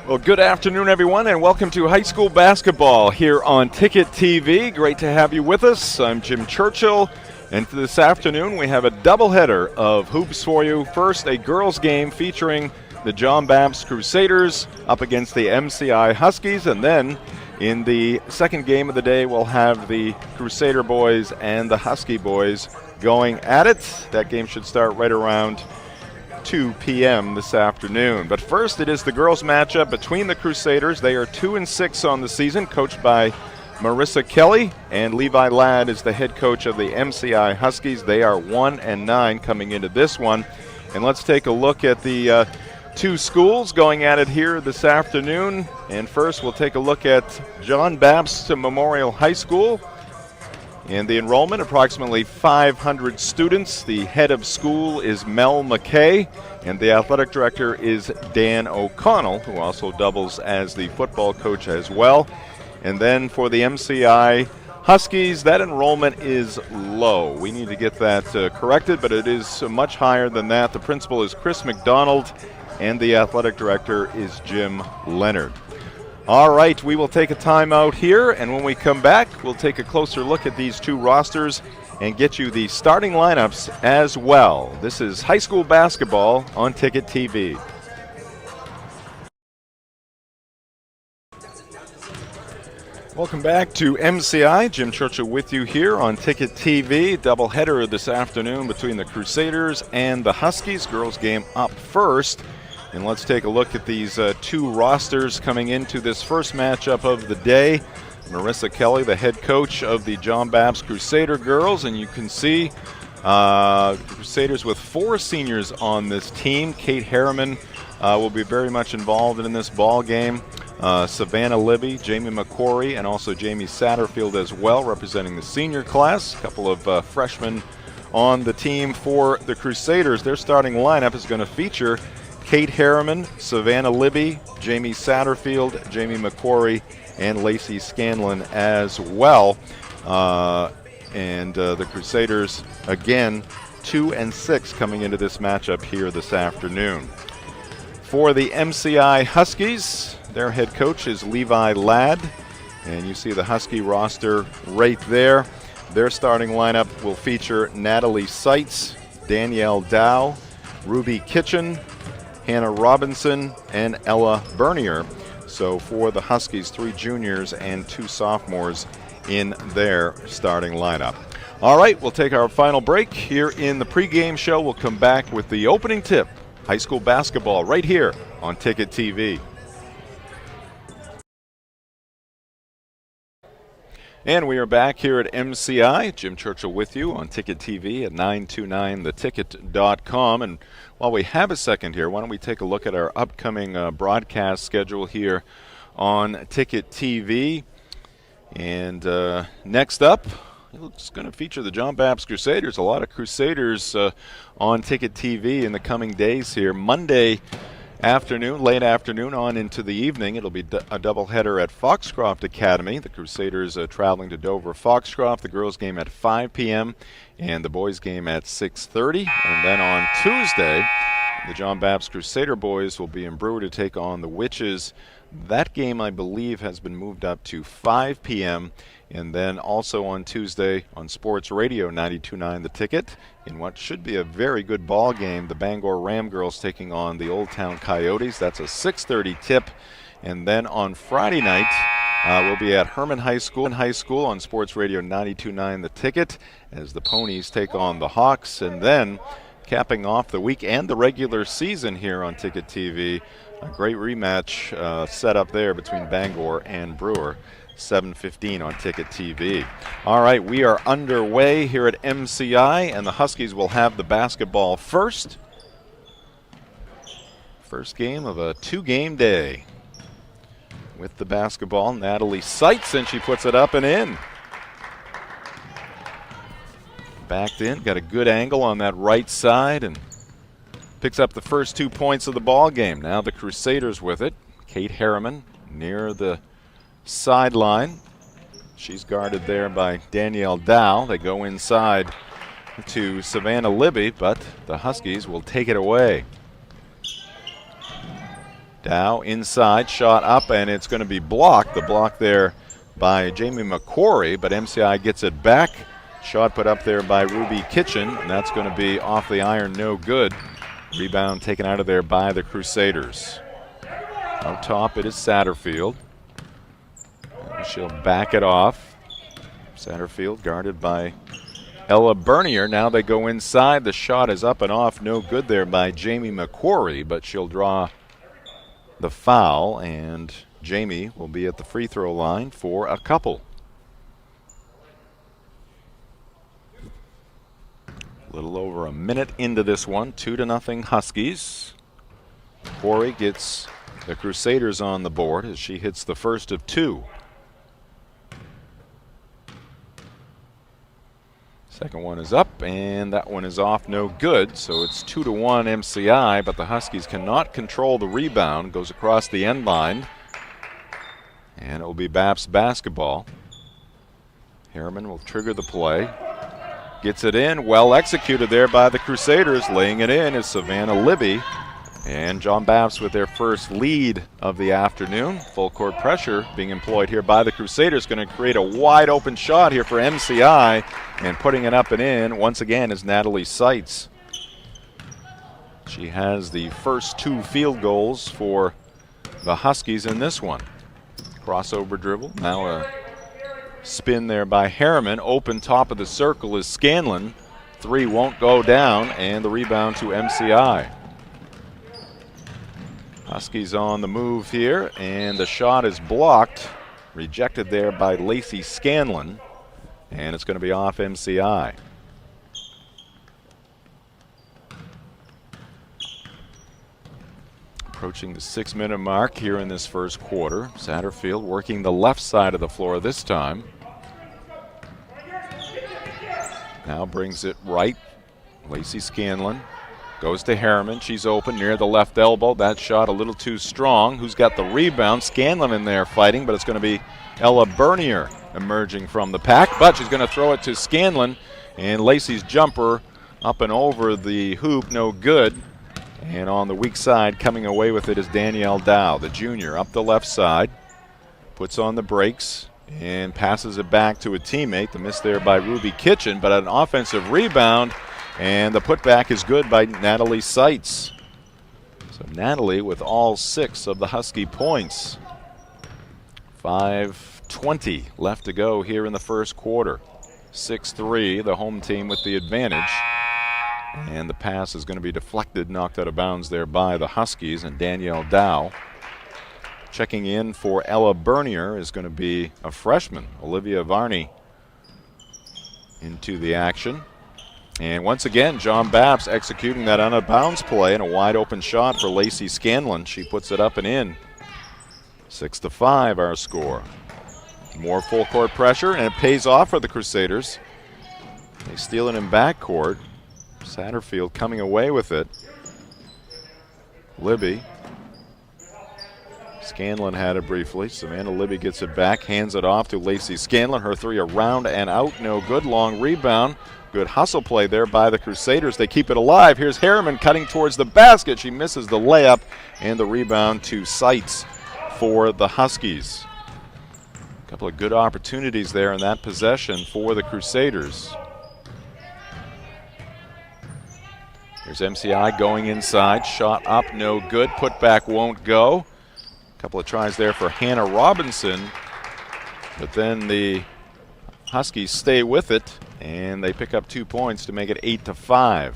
Well, good afternoon, everyone, and welcome to high school basketball here on Ticket TV. Great to have you with us. I'm Jim Churchill, and this afternoon we have a doubleheader of hoops for you. First, a girls' game featuring the John Bapst Crusaders up against the MCI Huskies, and then in the second game of the day, we'll have the Crusader boys and the Husky boys going at it. That game should start right around 2 p.m. this afternoon. But first, it is the girls' matchup between the Crusaders. They are 2-6 on the season, coached by Marissa Kelly, and Levi Ladd is the head coach of the MCI Huskies. They are 1-9 coming into this one. And let's take a look at the two schools going at it here this afternoon. And first, we'll take a look at John Bapst Memorial High School. And the enrollment, approximately 500 students. The head of school is Mel McKay, and the athletic director is Dan O'Connell, who also doubles as the football coach as well. And then for the MCI Huskies, that enrollment is low. We need to get that corrected, but it is much higher than that. The principal is Chris McDonald, and the athletic director is Jim Leonard. All right, we will take a timeout here, and when we come back, we'll take a closer look at these two rosters and get you the starting lineups as well. This is high school basketball on Ticket TV. Welcome back to MCI. Jim Churchill with you here on Ticket TV. Doubleheader this afternoon between the Crusaders and the Huskies. Girls game up first. And let's take a look at these two rosters coming into this first matchup of the day. Marissa Kelly, the head coach of the John Bapst Crusader girls, and you can see Crusaders with 4 seniors on this team. Kate Harriman will be very much involved in this ball game. Savannah Libby, Jamie McQuarrie, and also Jamie Satterfield as well, representing the senior class. A couple of freshmen on the team for the Crusaders. Their starting lineup is going to feature Kate Harriman, Savannah Libby, Jamie Satterfield, Jamie McQuarrie, and Lacey Scanlon as well. The Crusaders, again, 2-6 coming into this matchup here this afternoon. For the MCI Huskies, their head coach is Levi Ladd, and you see the Husky roster right there. Their starting lineup will feature Natalie Seitz, Danielle Dow, Ruby Kitchen, Hannah Robinson, and Ella Bernier. So for the Huskies, 3 juniors and 2 sophomores in their starting lineup. All right, we'll take our final break here in the pregame show. We'll come back with the opening tip, high school basketball, right here on Ticket TV. And we are back here at MCI. Jim Churchill with you on Ticket TV at 929theticket.com. And while we have a second here, why don't we take a look at our upcoming broadcast schedule here on Ticket TV. And next up, it's going to feature the John Bapst Crusaders. A lot of Crusaders on Ticket TV in the coming days here. Monday afternoon, late afternoon on into the evening, it'll be a doubleheader at Foxcroft Academy. The Crusaders traveling to Dover Foxcroft. The girls game at 5 p.m. and the boys game at 6:30. And then on Tuesday, the John Bapst Crusader boys will be in Brewer to take on the Witches. That game, I believe, has been moved up to 5 p.m. And then also on Tuesday on Sports Radio 92.9 The Ticket, in what should be a very good ball game, the Bangor Ram girls taking on the Old Town Coyotes. That's a 6:30 tip. And then on Friday night, We'll be at Herman High School on Sports Radio 92.9 The Ticket as the Ponies take on the Hawks. And then capping off the week and the regular season here on Ticket TV, a great rematch set up there between Bangor and Brewer. 7:15 on Ticket TV. All right, we are underway here at MCI, and the Huskies will have the basketball first. First game of a 2-game day. With the basketball, Natalie Seitz, and she puts it up and in. Backed in, got a good angle on that right side, and picks up the first 2 points of the ball game. Now the Crusaders with it. Kate Harriman near the sideline. She's guarded there by Danielle Dow. They go inside to Savannah Libby, but the Huskies will take it away. Dow inside, shot up, and it's going to be blocked. The block there by Jamie McQuarrie, but MCI gets it back. Shot put up there by Ruby Kitchen, and that's going to be off the iron, no good. Rebound taken out of there by the Crusaders. Out top it is Satterfield. She'll back it off. Satterfield guarded by Ella Bernier. Now they go inside. The shot is up and off. No good there by Jamie McQuarrie, but she'll draw the foul, and Jamie will be at the free throw line for a couple. A little over a minute into this one. 2-0 Huskies. McQuarrie gets the Crusaders on the board as she hits the first of 2. Second one is up, and that one is off, no good. So it's 2-1 MCI, but the Huskies cannot control the rebound. Goes across the end line, and it will be Bapst basketball. Harriman will trigger the play. Gets it in, well executed there by the Crusaders. Laying it in is Savannah Libby. And John Bapst with their first lead of the afternoon. Full court pressure being employed here by the Crusaders. Going to create a wide open shot here for MCI. And putting it up and in once again is Natalie Seitz. She has the first 2 field goals for the Huskies in this one. Crossover dribble. Now a spin there by Harriman. Open top of the circle is Scanlon. 3 won't go down, and the rebound to MCI. Huskies on the move here, and the shot is blocked. Rejected there by Lacey Scanlon, and it's going to be off MCI. Approaching the 6-minute mark here in this first quarter. Satterfield working the left side of the floor this time. Now brings it right. Lacey Scanlon goes to Harriman. She's open near the left elbow. That shot a little too strong. Who's got the rebound? Scanlon in there fighting, but it's going to be Ella Bernier emerging from the pack. But she's going to throw it to Scanlon, and Lacey's jumper up and over the hoop, no good. And on the weak side, coming away with it is Danielle Dow, the junior, up the left side. Puts on the brakes and passes it back to a teammate. The miss there by Ruby Kitchen, but an offensive rebound. And the putback is good by Natalie Seitz. So Natalie with all 6 of the Husky points. 5:20 left to go here in the first quarter. 6-3, the home team with the advantage. And the pass is going to be deflected, knocked out of bounds there by the Huskies, and Danielle Dow. Checking in for Ella Bernier is going to be a freshman, Olivia Varney, into the action. And once again, John Bapst executing that out-of-bounds play and a wide-open shot for Lacey Scanlon. She puts it up and in. 6-5 our score. More full-court pressure, and it pays off for the Crusaders. They steal it in backcourt. Satterfield coming away with it. Libby. Scanlon had it briefly. Savannah Libby gets it back, hands it off to Lacey Scanlon. Her 3 around and out, no good. Long rebound. Good hustle play there by the Crusaders. They keep it alive. Here's Harriman cutting towards the basket. She misses the layup, and the rebound to Seitz for the Huskies. A couple of good opportunities there in that possession for the Crusaders. Here's MCI going inside. Shot up, no good. Putback won't go. A couple of tries there for Hannah Robinson. But then the Huskies stay with it, and they pick up 2 points to make it 8-5.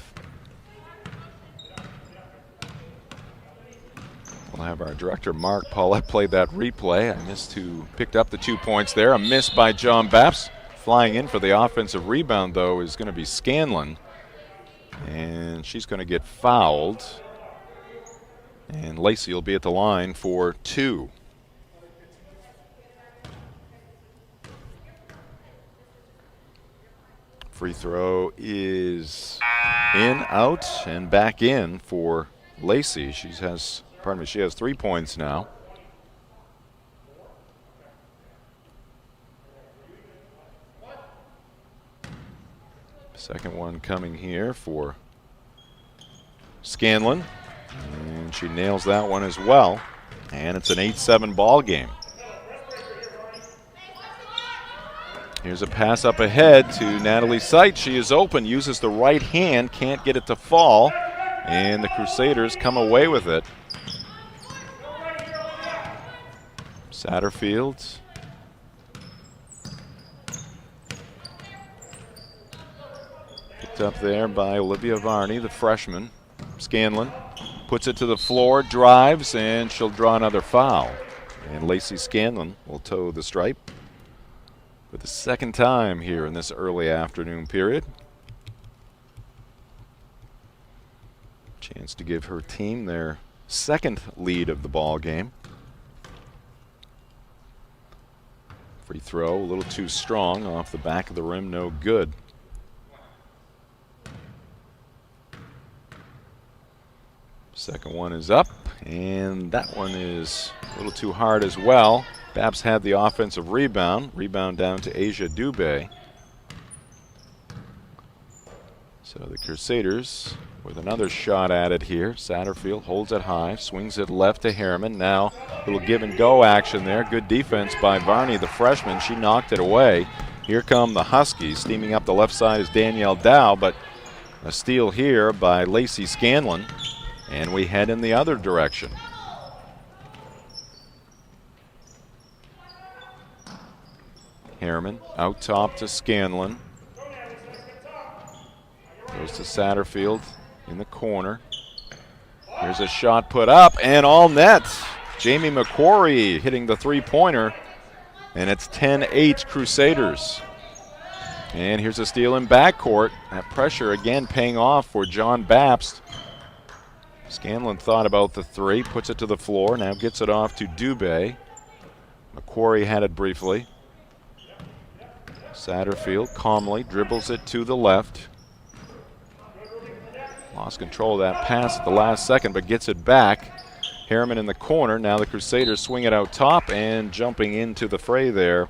We'll have our director, Mark Paulette, play that replay. I missed who picked up the 2 points there. A miss by John Bapst. Flying in for the offensive rebound, though, is going to be Scanlon. And she's going to get fouled. And Lacey will be at the line for 2. Free throw is in, out, and back in for Lacey. She has 3 points now. Second one coming here for Scanlon. And she nails that one as well. And it's an 8-7 ball game. Here's a pass up ahead to Natalie Seitz. She is open, uses the right hand, can't get it to fall. And the Crusaders come away with it. Satterfield. Picked up there by Olivia Varney, the freshman. Scanlon puts it to the floor, drives, and she'll draw another foul. And Lacey Scanlon will toe the stripe for the second time here in this early afternoon period. Chance to give her team their second lead of the ball game. Free throw, a little too strong, off the back of the rim, no good. Second one is up, and that one is a little too hard as well. Bapst had the offensive rebound. Rebound down to Asia Dubé. So the Crusaders with another shot at it here. Satterfield holds it high, swings it left to Harriman. Now a little give and go action there. Good defense by Varney, the freshman. She knocked it away. Here come the Huskies. Steaming up the left side is Danielle Dow, but a steal here by Lacey Scanlon. And we head in the other direction. Harriman out top to Scanlon. Goes to Satterfield in the corner. Here's a shot put up and all net. Jamie McQuarrie hitting the three-pointer, and it's 10-8 Crusaders. And here's a steal in backcourt. That pressure again paying off for John Bapst. Scanlon thought about the three, puts it to the floor, now gets it off to Dubé. McQuarrie had it briefly. Satterfield calmly dribbles it to the left. Lost control of that pass at the last second, but gets it back. Harriman in the corner. Now the Crusaders swing it out top, and jumping into the fray there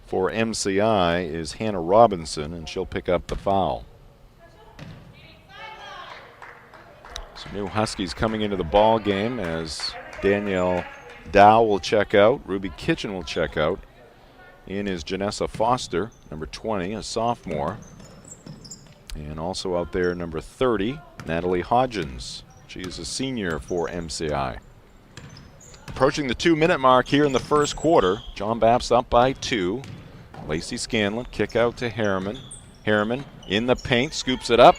for MCI is Hannah Robinson, and she'll pick up the foul. Some new Huskies coming into the ball game as Danielle Dow will check out. Ruby Kitchen will check out. In is Janessa Foster, number 20, a sophomore. And also out there, number 30, Natalie Hodgins. She is a senior for MCI. Approaching the 2-minute mark here in the first quarter. John Bapst up by 2. Lacey Scanlon, kick out to Harriman. Harriman in the paint, scoops it up.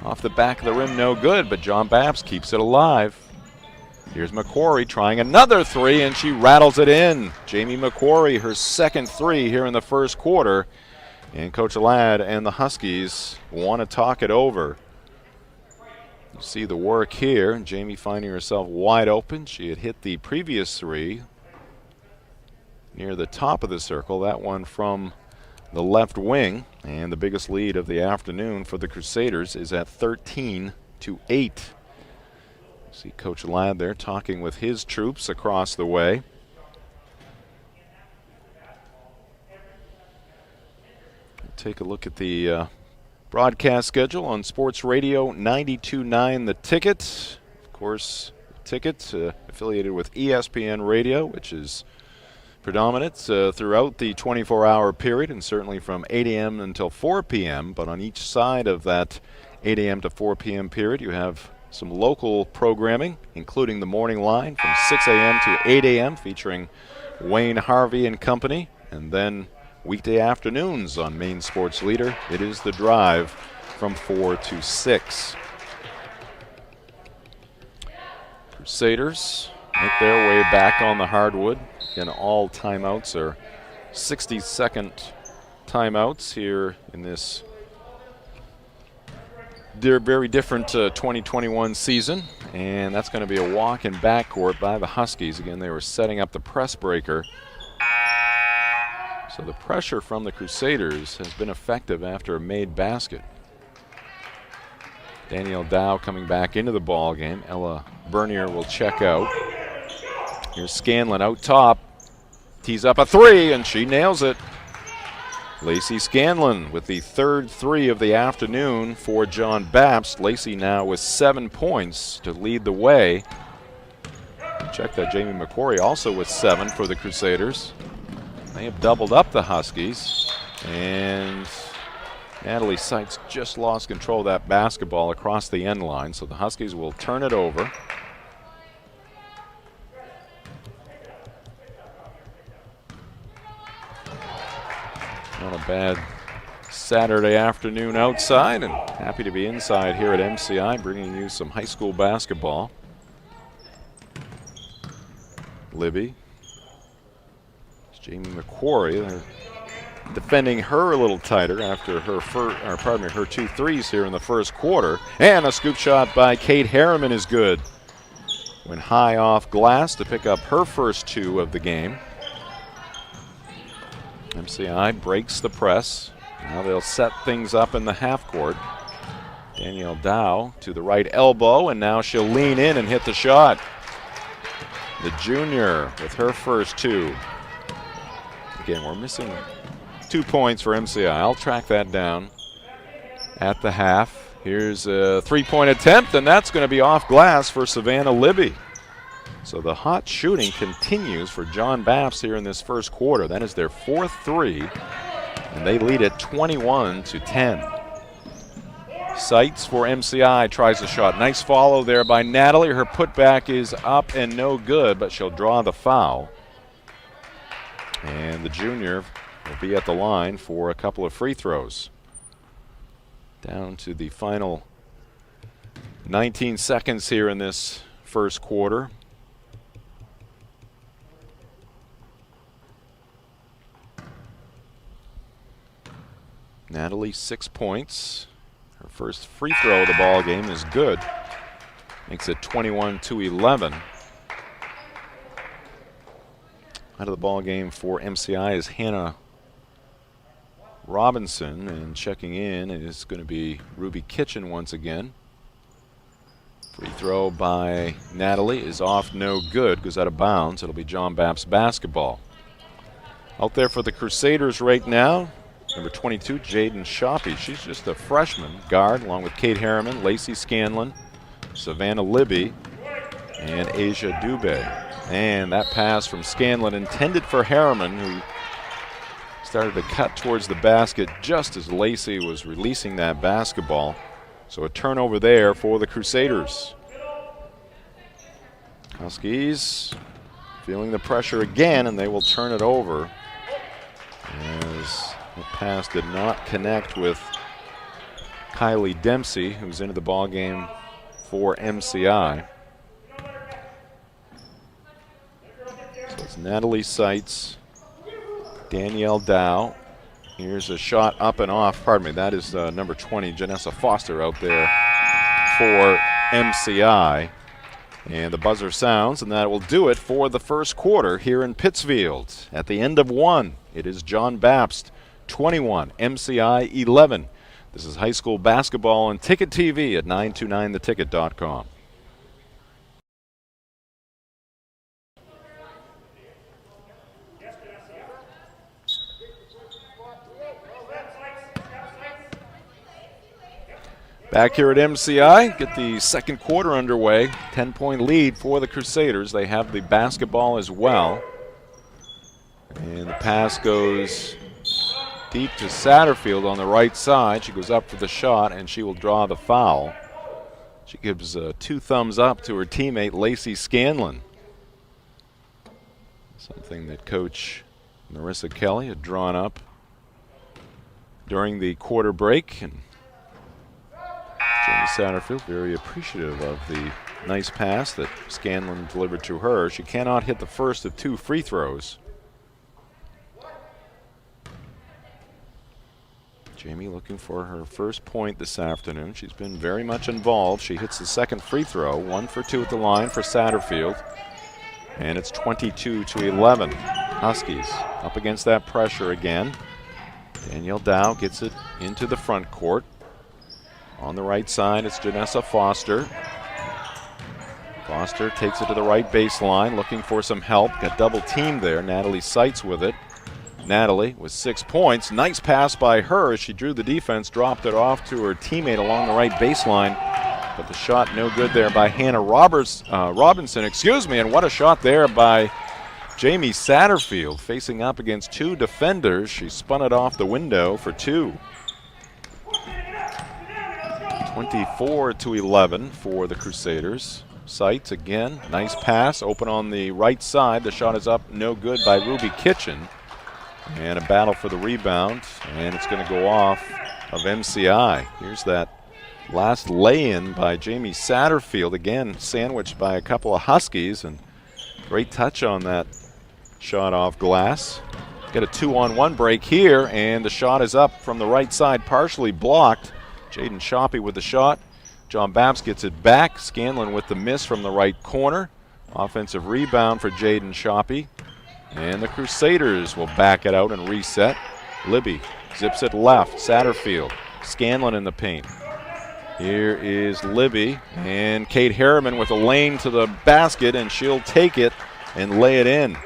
Off the back of the rim, no good, but John Bapst keeps it alive. Here's McQuarrie trying another three, and she rattles it in. Jamie McQuarrie, her second three here in the first quarter. And Coach Ladd and the Huskies want to talk it over. You see the work here. Jamie finding herself wide open. She had hit the previous three near the top of the circle. That one from the left wing. And the biggest lead of the afternoon for the Crusaders is at 13-8. See Coach Ladd there talking with his troops across the way. Take a look at the broadcast schedule on Sports Radio 92.9 The Ticket. Of course, Ticket affiliated with ESPN Radio, which is predominant throughout the 24-hour period, and certainly from 8 a.m. until 4 p.m. But on each side of that 8 a.m. to 4 p.m. period, you have some local programming, including the morning line from 6 a.m. to 8 a.m., featuring Wayne Harvey and company, And then weekday afternoons on Maine Sports Leader, it is The Drive from 4 to 6. Crusaders make their way back on the hardwood. Again, all timeouts are 60-second timeouts here in this very different 2021 season. And that's going to be a walk in backcourt by the Huskies. Again, they were setting up the press breaker. So the pressure from the Crusaders has been effective after a made basket. Danielle Dow coming back into the ball game. Ella Bernier will check out. Here's Scanlon out top. Tees up a three, and she nails it. Lacey Scanlon with the third three of the afternoon for John Bapst. Lacey now with 7 points to lead the way. Check that, Jamie McQuarrie also with 7 for the Crusaders. They have doubled up the Huskies, and Natalie Sykes just lost control of that basketball across the end line, so the Huskies will turn it over. Not a bad Saturday afternoon outside, and happy to be inside here at MCI, bringing you some high school basketball. Libby. Jamie McQuarrie, they're defending her a little tighter after her 2 threes here in the first quarter. And a scoop shot by Kate Harriman is good. Went high off glass to pick up her first 2 of the game. MCI breaks the press. Now they'll set things up in the half court. Danielle Dow to the right elbow, and now she'll lean in and hit the shot. The junior with her first 2. Again, we're missing 2 points for MCI. I'll track that down at the half. Here's a 3-point attempt, and that's going to be off glass for Savannah Libby. So the hot shooting continues for John Bapst here in this first quarter. That is their 4th 3, and they lead it 21-10. Sights for MCI tries a shot. Nice follow there by Natalie. Her putback is up and no good, but she'll draw the foul. And the junior will be at the line for a couple of free throws. Down to the final 19 seconds here in this first quarter. Natalie, 6 points. Her first free throw of the ball game is good. Makes it 21-11. Out of the ball game for MCI is Hannah Robinson, and checking in is going to be Ruby Kitchen once again. Free throw by Natalie is off, no good, goes out of bounds. It'll be John Bapst basketball. Out there for the Crusaders right now, number 22, Jaden Shoppy. She's just a freshman guard, along with Kate Harriman, Lacey Scanlon, Savannah Libby, and Asia Dubé. And that pass from Scanlon intended for Harriman, who started to cut towards the basket just as Lacey was releasing that basketball. So a turnover there for the Crusaders. Huskies feeling the pressure again, and they will turn it over as the pass did not connect with Kylie Dempsey, who's into the ball game for MCI. So it's Natalie Seitz, Danielle Dow. Here's a shot up and off. Pardon me, that is number 20, Janessa Foster, out there for MCI. And the buzzer sounds, and that will do it for the first quarter here in Pittsfield. At the end of 1, it is John Bapst 21, MCI 11. This is high school basketball on Ticket TV at 929theticket.com. Back here at MCI, get the second quarter underway. 10-point lead for the Crusaders. They have the basketball as well. And the pass goes deep to Satterfield on the right side. She goes up for the shot, and she will draw the foul. She gives 2 thumbs up to her teammate, Lacey Scanlon. Something that Coach Marissa Kelly had drawn up during the quarter break, and Jamie Satterfield very appreciative of the nice pass that Scanlon delivered to her. She cannot hit the first of 2 free throws. Jamie looking for her first point this afternoon. She's been very much involved. She hits the second free throw, 1 for 2 at the line for Satterfield. And it's 22-11. Huskies up against that pressure again. Danielle Dow gets it into the front court. On the right side, it's Janessa Foster. Foster takes it to the right baseline, looking for some help. Got double teamed there. Natalie Seitz with it. Natalie with 6 points. Nice pass by her as she drew the defense, dropped it off to her teammate along the right baseline. But the shot no good there by Hannah Robinson. And what a shot there by Jamie Satterfield, facing up against 2 defenders. She spun it off the window for 2. 24-11 for the Crusaders. Seitz again, nice pass, open on the right side. The shot is up, no good by Ruby Kitchen. And a battle for the rebound, and it's going to go off of MCI. Here's that last lay-in by Jamie Satterfield, again sandwiched by a couple of Huskies, and great touch on that shot off glass. Get a 2-on-1 break here, and the shot is up from the right side, partially blocked. Jaden Shoppy with the shot. John Bapst gets it back. Scanlon with the miss from the right corner. Offensive rebound for Jaden Shoppy. And the Crusaders will back it out and reset. Libby zips it left. Satterfield. Scanlon in the paint. Here is Libby. And Kate Harriman with a lane to the basket, and she'll take it and lay it in.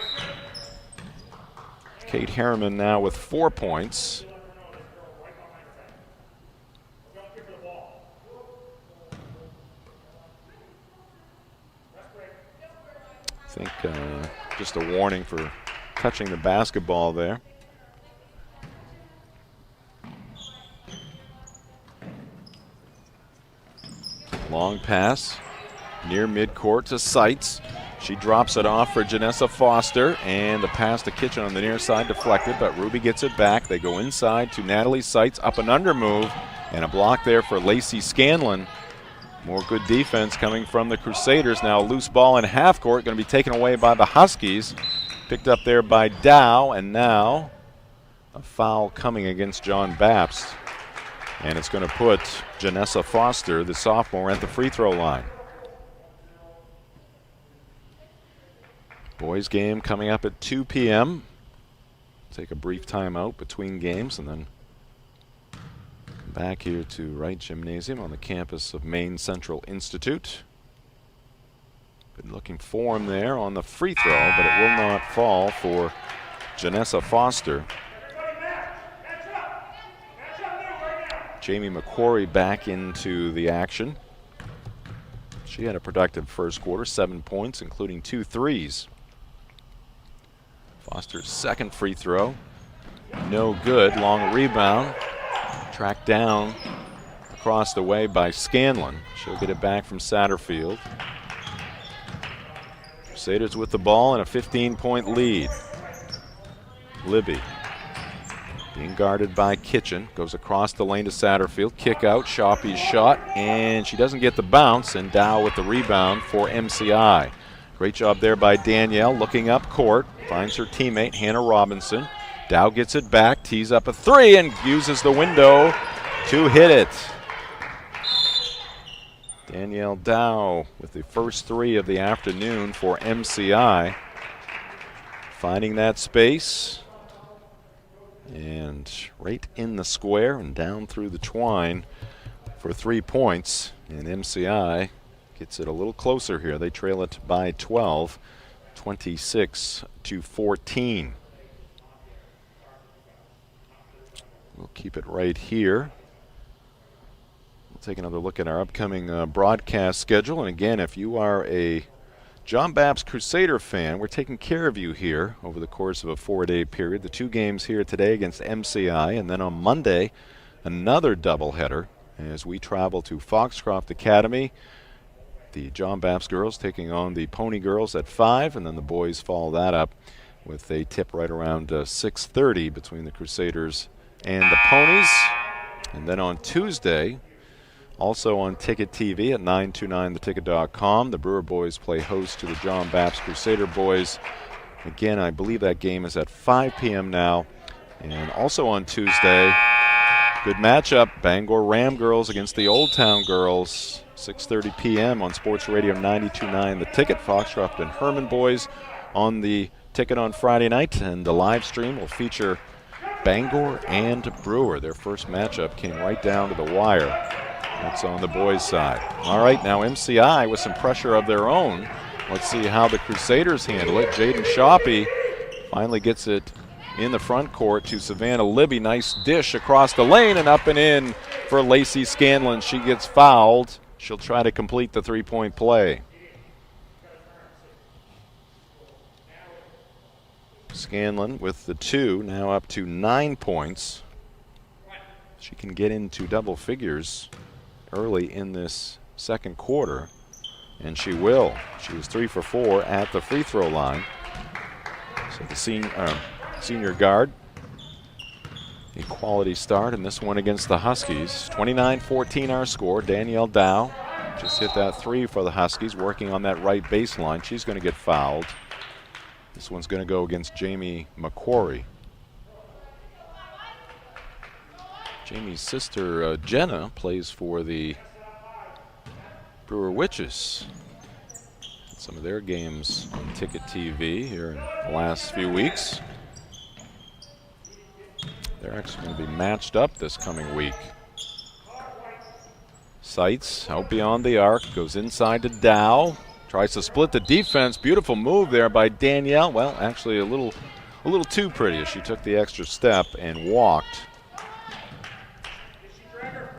Kate Harriman now with 4 points. I think just a warning for touching the basketball there. Long pass near midcourt to Seitz. She drops it off for Janessa Foster, and the pass to Kitchen on the near side deflected, but Ruby gets it back. They go inside to Natalie Seitz, up and under move, and a block there for Lacey Scanlon. More good defense coming from the Crusaders. Now a loose ball in half court, going to be taken away by the Huskies. Picked up there by Dow, and now a foul coming against John Bapst. And it's going to put Janessa Foster, the sophomore, at the free throw line. Boys game coming up at 2 p.m. Take a brief timeout between games and then back here to Wright Gymnasium on the campus of Maine Central Institute. Been looking for him there on the free throw, but it will not fall for Janessa Foster. Jamie McQuarrie back into the action. She had a productive first quarter, 7 points, including 2 threes. Foster's second free throw, no good. Long rebound, tracked down across the way by Scanlon. She'll get it back from Satterfield. Crusaders with the ball and a 15-point lead. Libby being guarded by Kitchen, goes across the lane to Satterfield. Kick out, Shoppy's shot, and she doesn't get the bounce, and Dow with the rebound for MCI. Great job there by Danielle, looking up court, finds her teammate Hannah Robinson. Dow gets it back, tees up a three, and uses the window to hit it. Danielle Dow with the first three of the afternoon for MCI. Finding that space. And right in the square and down through the twine for 3 points. And MCI gets it a little closer here. They trail it by 12, 26-14. We'll keep it right here. We'll take another look at our upcoming broadcast schedule. And again, if you are a John Bapst Crusader fan, we're taking care of you here over the course of a 4-day period. The 2 games here today against MCI, and then on Monday, another doubleheader as we travel to Foxcroft Academy. The John Bapst girls taking on the Pony girls at 5, and then the boys follow that up with a tip right around 6:30 between the Crusaders and the Ponies. And then on Tuesday, also on Ticket TV at 929theticket.com, the Brewer boys play host to the John Bapst Crusader boys. Again, I believe that game is at 5 p.m. now. And also on Tuesday, good matchup, Bangor Ram girls against the Old Town girls. 6:30 p.m. on Sports Radio 92.9 The Ticket. Foxcroft and Herman boys on the Ticket on Friday night, and the live stream will feature Bangor and Brewer. Their first matchup came right down to the wire. That's on the boys' side. All right, now MCI with some pressure of their own. Let's see how the Crusaders handle it. Jaden Shoppy finally gets it in the front court to Savannah Libby. Nice dish across the lane and up and in for Lacey Scanlon. She gets fouled. She'll try to complete the three-point play. Scanlon with the 2, now up to 9 points. She can get into double figures early in this second quarter, and she will. She was 3 for 4 at the free throw line. So the senior guard, a quality start in this one against the Huskies. 29-14 our score. Danielle Dow just hit that 3 for the Huskies, working on that right baseline. She's going to get fouled. This one's going to go against Jamie McQuarrie. Jamie's sister, Jenna, plays for the Brewer Witches. Some of their games on Ticket TV here in the last few weeks. They're actually going to be matched up this coming week. Seitz out beyond the arc, goes inside to Dow. Tries to split the defense. Beautiful move there by Danielle. Well, actually a little too pretty as she took the extra step and walked.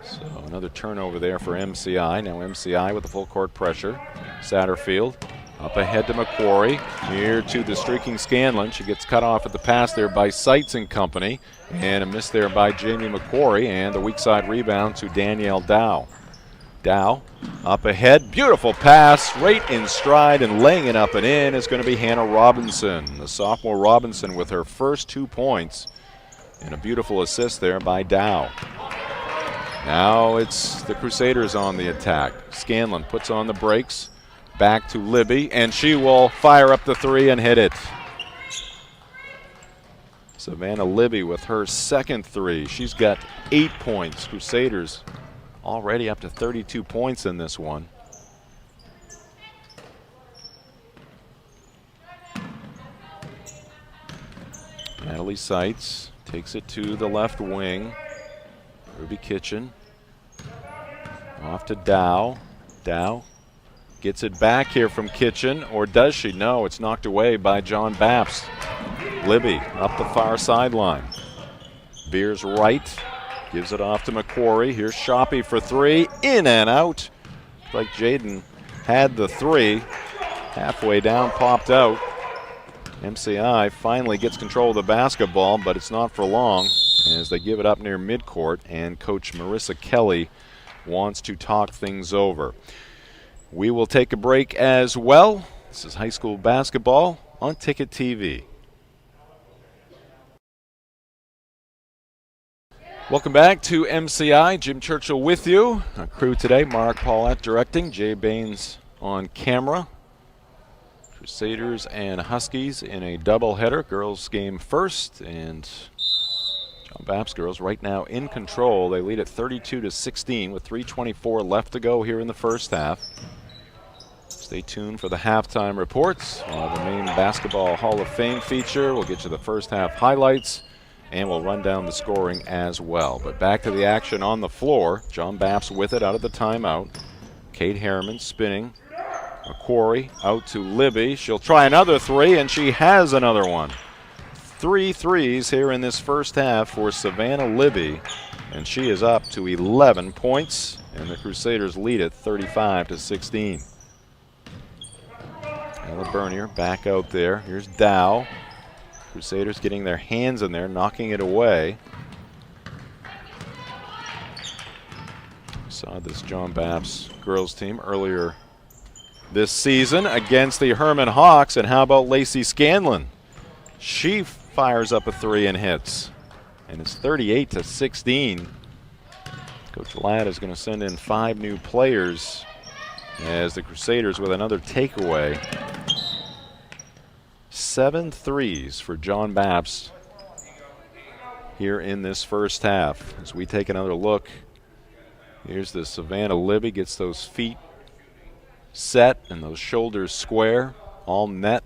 So another turnover there for MCI. Now MCI with the full court pressure. Satterfield up ahead to McQuarrie. Here to the streaking Scanlon. She gets cut off at the pass there by Seitz and company. And a miss there by Jamie McQuarrie. And the weak side rebound to Danielle Dow. Dow up ahead. Beautiful pass right in stride, and laying it up and in is going to be Hannah Robinson. The sophomore Robinson with her first 2 points. And a beautiful assist there by Dow. Now it's the Crusaders on the attack. Scanlon puts on the brakes. Back to Libby, and she will fire up the 3 and hit it. Savannah Libby with her second 3. She's got 8 points. Crusaders already up to 32 points in this one. Natalie Seitz takes it to the left wing. Ruby Kitchen off to Dow. Dow gets it back here from Kitchen, or does she? No, it's knocked away by John Bapst. Libby up the far sideline. Veers right, gives it off to McQuarrie. Here's Shoppy for 3, in and out. Like Jaden had the 3, halfway down, popped out. MCI finally gets control of the basketball, but it's not for long as they give it up near midcourt, and Coach Marissa Kelly wants to talk things over. We will take a break as well. This is high school basketball on Ticket TV. Welcome back to MCI. Jim Churchill with you. Our crew today, Mark Paulette directing, Jay Baines on camera. Crusaders and Huskies in a doubleheader. Girls game first, and John Bapst girls right now in control. They lead at 32-16 with 3:24 left to go here in the first half. Stay tuned for the halftime reports. We'll have the main Basketball Hall of Fame feature. We'll get you the first half highlights, and we'll run down the scoring as well. But back to the action on the floor. John Bapst with it out of the timeout. Kate Harriman spinning. McQuarrie out to Libby. She'll try another 3, and she has another one. 3 threes here in this first half for Savannah Libby, and she is up to 11 points, and the Crusaders lead it 35-16. Ella Bernier back out there. Here's Dow. Crusaders getting their hands in there, knocking it away. Saw this John Bapst girls team earlier this season against the Herman Hawks, and how about Lacey Scanlon? She fires up a three and hits. And it's 38-16. Coach Ladd is going to send in 5 new players as the Crusaders with another takeaway. 7 threes for John Bapst here in this first half. As we take another look, here's the Savannah Libby, gets those feet set and those shoulders square, all net.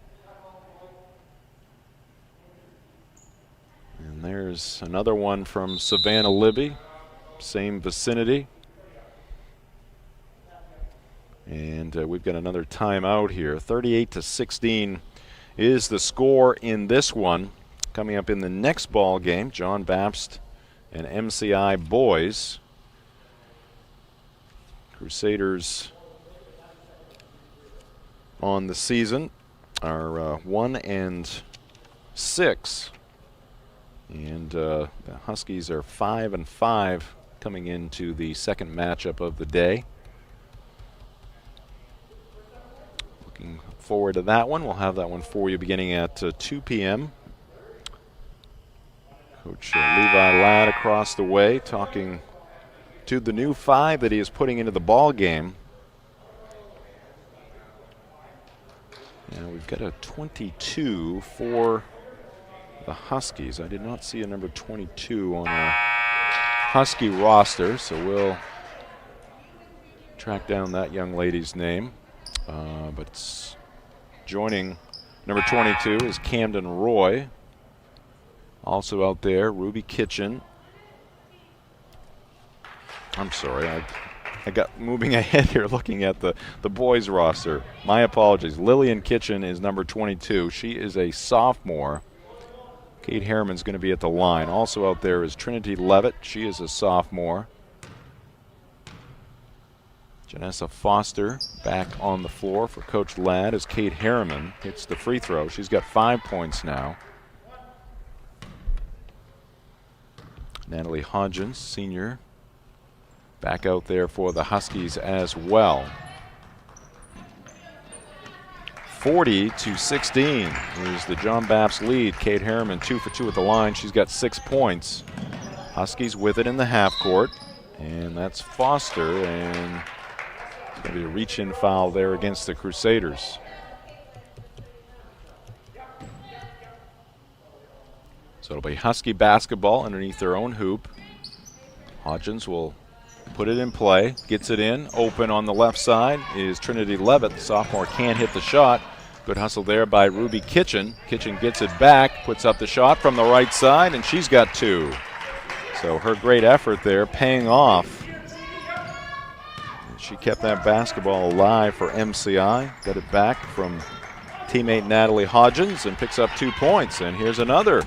And there's another one from Savannah Libby, same vicinity. And we've got another timeout here. 38-16 is the score in this one. Coming up in the next ball game, John Bapst and MCI boys. Crusaders on the season are 1-6. And the Huskies are 5-5 coming into the second matchup of the day. Looking forward to that one. We'll have that one for you beginning at 2 p.m. Coach Levi Ladd across the way talking to the new 5 that he is putting into the ball game. And we've got a 22 for the Huskies. I did not see a number 22 on our Husky roster, so we'll track down that young lady's name. But joining number 22 is Camden Roy. Also out there, Ruby Kitchen. I'm sorry, I got moving ahead here looking at the boys roster. My apologies. Lillian Kitchen is number 22. She is a sophomore. Kate Harriman's going to be at the line. Also out there is Trinity Levitt. She is a sophomore. Janessa Foster back on the floor for Coach Ladd as Kate Harriman hits the free throw. She's got 5 points now. Natalie Hodgins, senior, back out there for the Huskies as well. 40-16 is the John Bapst lead. Kate Harriman 2 for 2 at the line. She's got 6 points. Huskies with it in the half court. And that's Foster, and it's going to be a reach-in foul there against the Crusaders. So it'll be Husky basketball underneath their own hoop. Hodgins will put it in play, gets it in. Open on the left side is Trinity Levitt. The sophomore can't hit the shot. Good hustle there by Ruby Kitchen. Kitchen gets it back, puts up the shot from the right side, and she's got 2. So her great effort there paying off. She kept that basketball alive for MCI. Got it back from teammate Natalie Hodgins and picks up 2 points. And here's another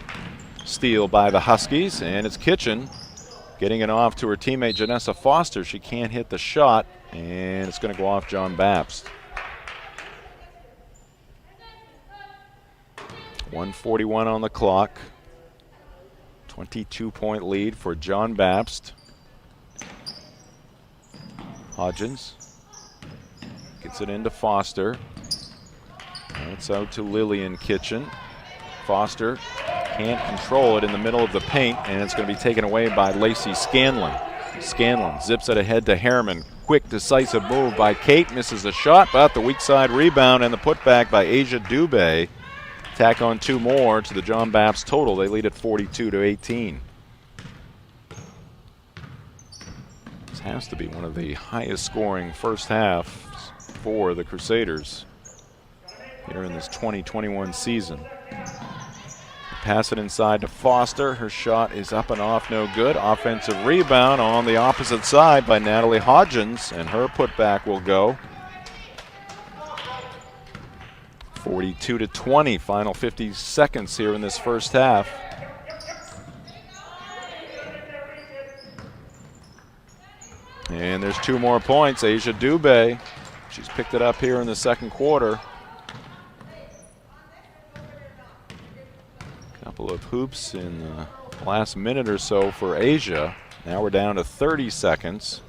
steal by the Huskies, and it's Kitchen getting it off to her teammate Janessa Foster. She can't hit the shot, and it's going to go off John Bapst. 1:41 on the clock. 22-point lead for John Bapst. Hodgins gets it into Foster. It's out to Lillian Kitchen. Foster can't control it in the middle of the paint, and it's going to be taken away by Lacey Scanlon. Scanlon zips it ahead to Harriman. Quick, decisive move by Kate. Misses the shot, but the weak side rebound and the putback by Asia Dubé. Tack on 2 more to the John Bapst total. They lead at 42-18. This has to be one of the highest scoring first halves for the Crusaders here in this 2021 season. Pass it inside to Foster. Her shot is up and off, no good. Offensive rebound on the opposite side by Natalie Hodgins, and her putback will go. 42-20, final 50 seconds here in this first half. And there's 2 more points. Asia Dubé, she's picked it up here in the second quarter. Couple of hoops in the last minute or so for Asia. Now we're down to 30 seconds.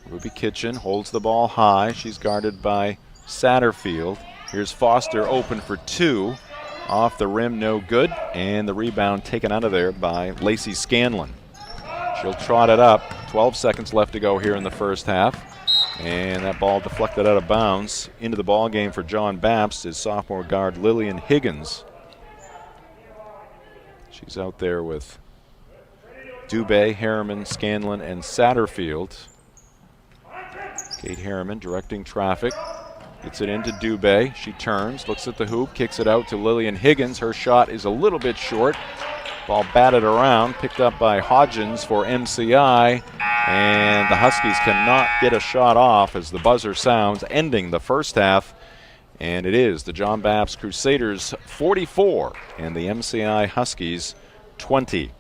Ruby Kitchen holds the ball high. She's guarded by Satterfield. Here's Foster open for 2. off the rim, no good, and the rebound taken out of there by Lacey Scanlon. She'll trot it up. 12 seconds left to go here in the first half. And that ball deflected out of bounds. Into the ball game for John Bapst is sophomore guard Lillian Higgins. She's out there with Dubé, Harriman, Scanlon, and Satterfield. Kate Harriman directing traffic. Gets it into Dubé. She turns, looks at the hoop, kicks it out to Lillian Higgins. Her shot is a little bit short. Ball batted around, picked up by Hodgins for MCI. And the Huskies cannot get a shot off as the buzzer sounds, ending the first half. And it is the John Bapst Crusaders 44 and the MCI Huskies 20.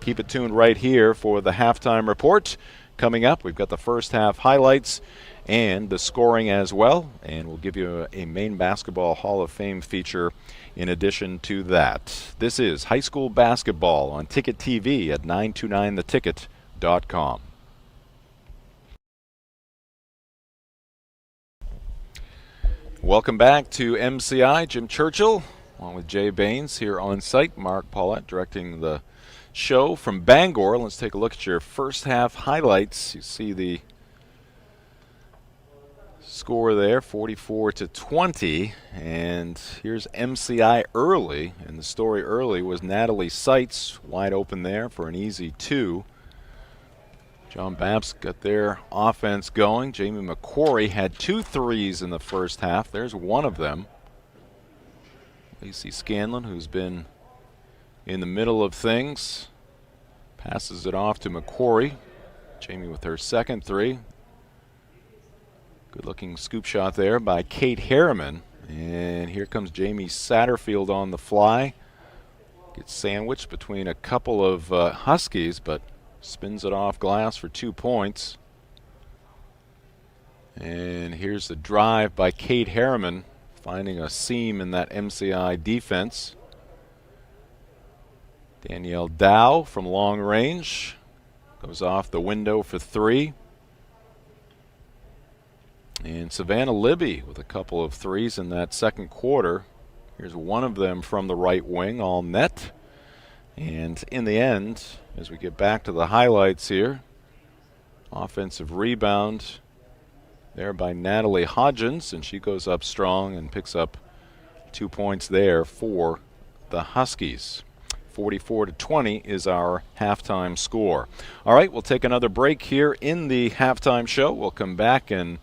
Keep it tuned right here for the halftime report. Coming up, we've got the first half highlights and the scoring as well. And we'll give you a Maine Basketball Hall of Fame feature in addition to that. This is high school basketball on Ticket TV at 929theticket.com. Welcome back to MCI. Jim Churchill, along with Jay Baines here on site. Mark Paulette directing the show from Bangor. Let's take a look at your first half highlights. You see the score there, 44-20. And here's MCI early. And the story early was Natalie Seitz wide open there for an easy 2. John Bapst got their offense going. Jamie McQuarrie had 2 threes in the first half. There's one of them. Lacey Scanlon, who's been in the middle of things, passes it off to McQuarrie. Jamie with her second 3. Good looking scoop shot there by Kate Harriman. And here comes Jamie Satterfield on the fly. Gets sandwiched between a couple of Huskies, but spins it off glass for 2 points. And here's the drive by Kate Harriman, finding a seam in that MCI defense. Danielle Dow from long range goes off the window for 3. And Savannah Libby with a couple of threes in that second quarter. Here's one of them from the right wing, all net. And in the end, as we get back to the highlights here, offensive rebound there by Natalie Hodgins, and she goes up strong and picks up 2 points there for the Huskies. 44-20 is our halftime score. All right, we'll take another break here in the halftime show. We'll come back and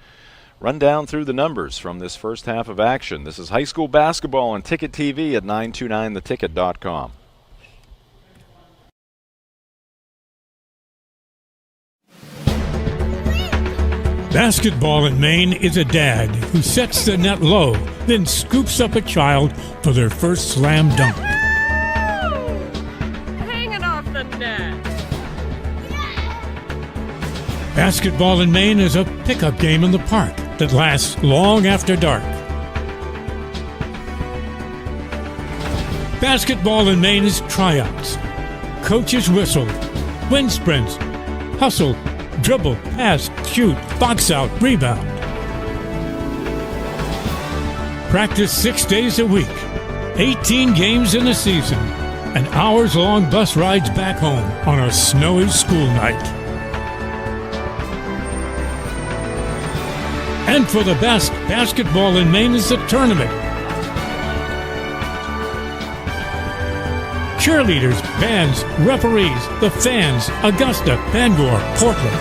run down through the numbers from this first half of action. This is high school basketball on Ticket TV at 929theticket.com. Basketball in Maine is a dad who sets the net low, then scoops up a child for their first slam dunk. Hanging off the net. Basketball in Maine is a pickup game in the park that lasts long after dark. Basketball in Maine is tryouts, coaches whistle, wind sprints, hustle, dribble, pass, shoot, box out, rebound. Practice 6 days a week, 18 games in a season, and hours-long bus rides back home on a snowy school night. And for the best, basketball in Maine is a tournament. Cheerleaders, bands, referees, the fans, Augusta, Bangor, Portland.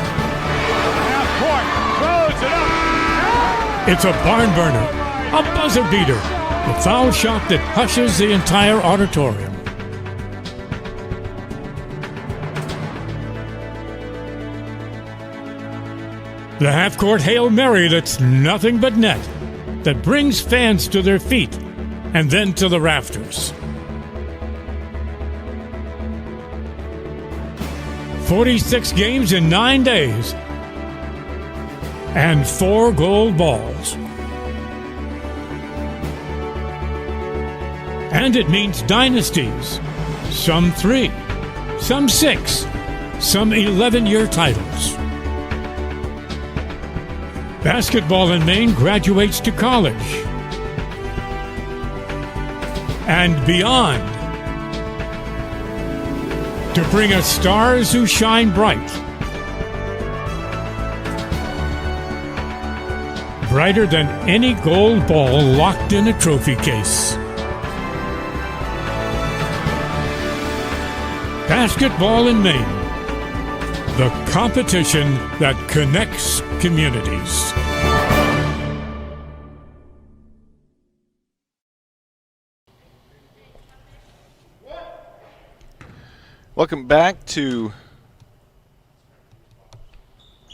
Half court, throws it up. It's a barn burner, a buzzer beater, the foul shot that hushes the entire auditorium. The half-court Hail Mary that's nothing but net, that brings fans to their feet and then to the rafters. 46 games in 9 days and 4 gold balls. And it means dynasties, some 3, some 6, some 11-year titles. Basketball in Maine graduates to college. and beyond. To bring us stars who shine bright, brighter than any gold ball locked in a trophy case. Basketball in Maine, the competition that connects communities. Welcome back to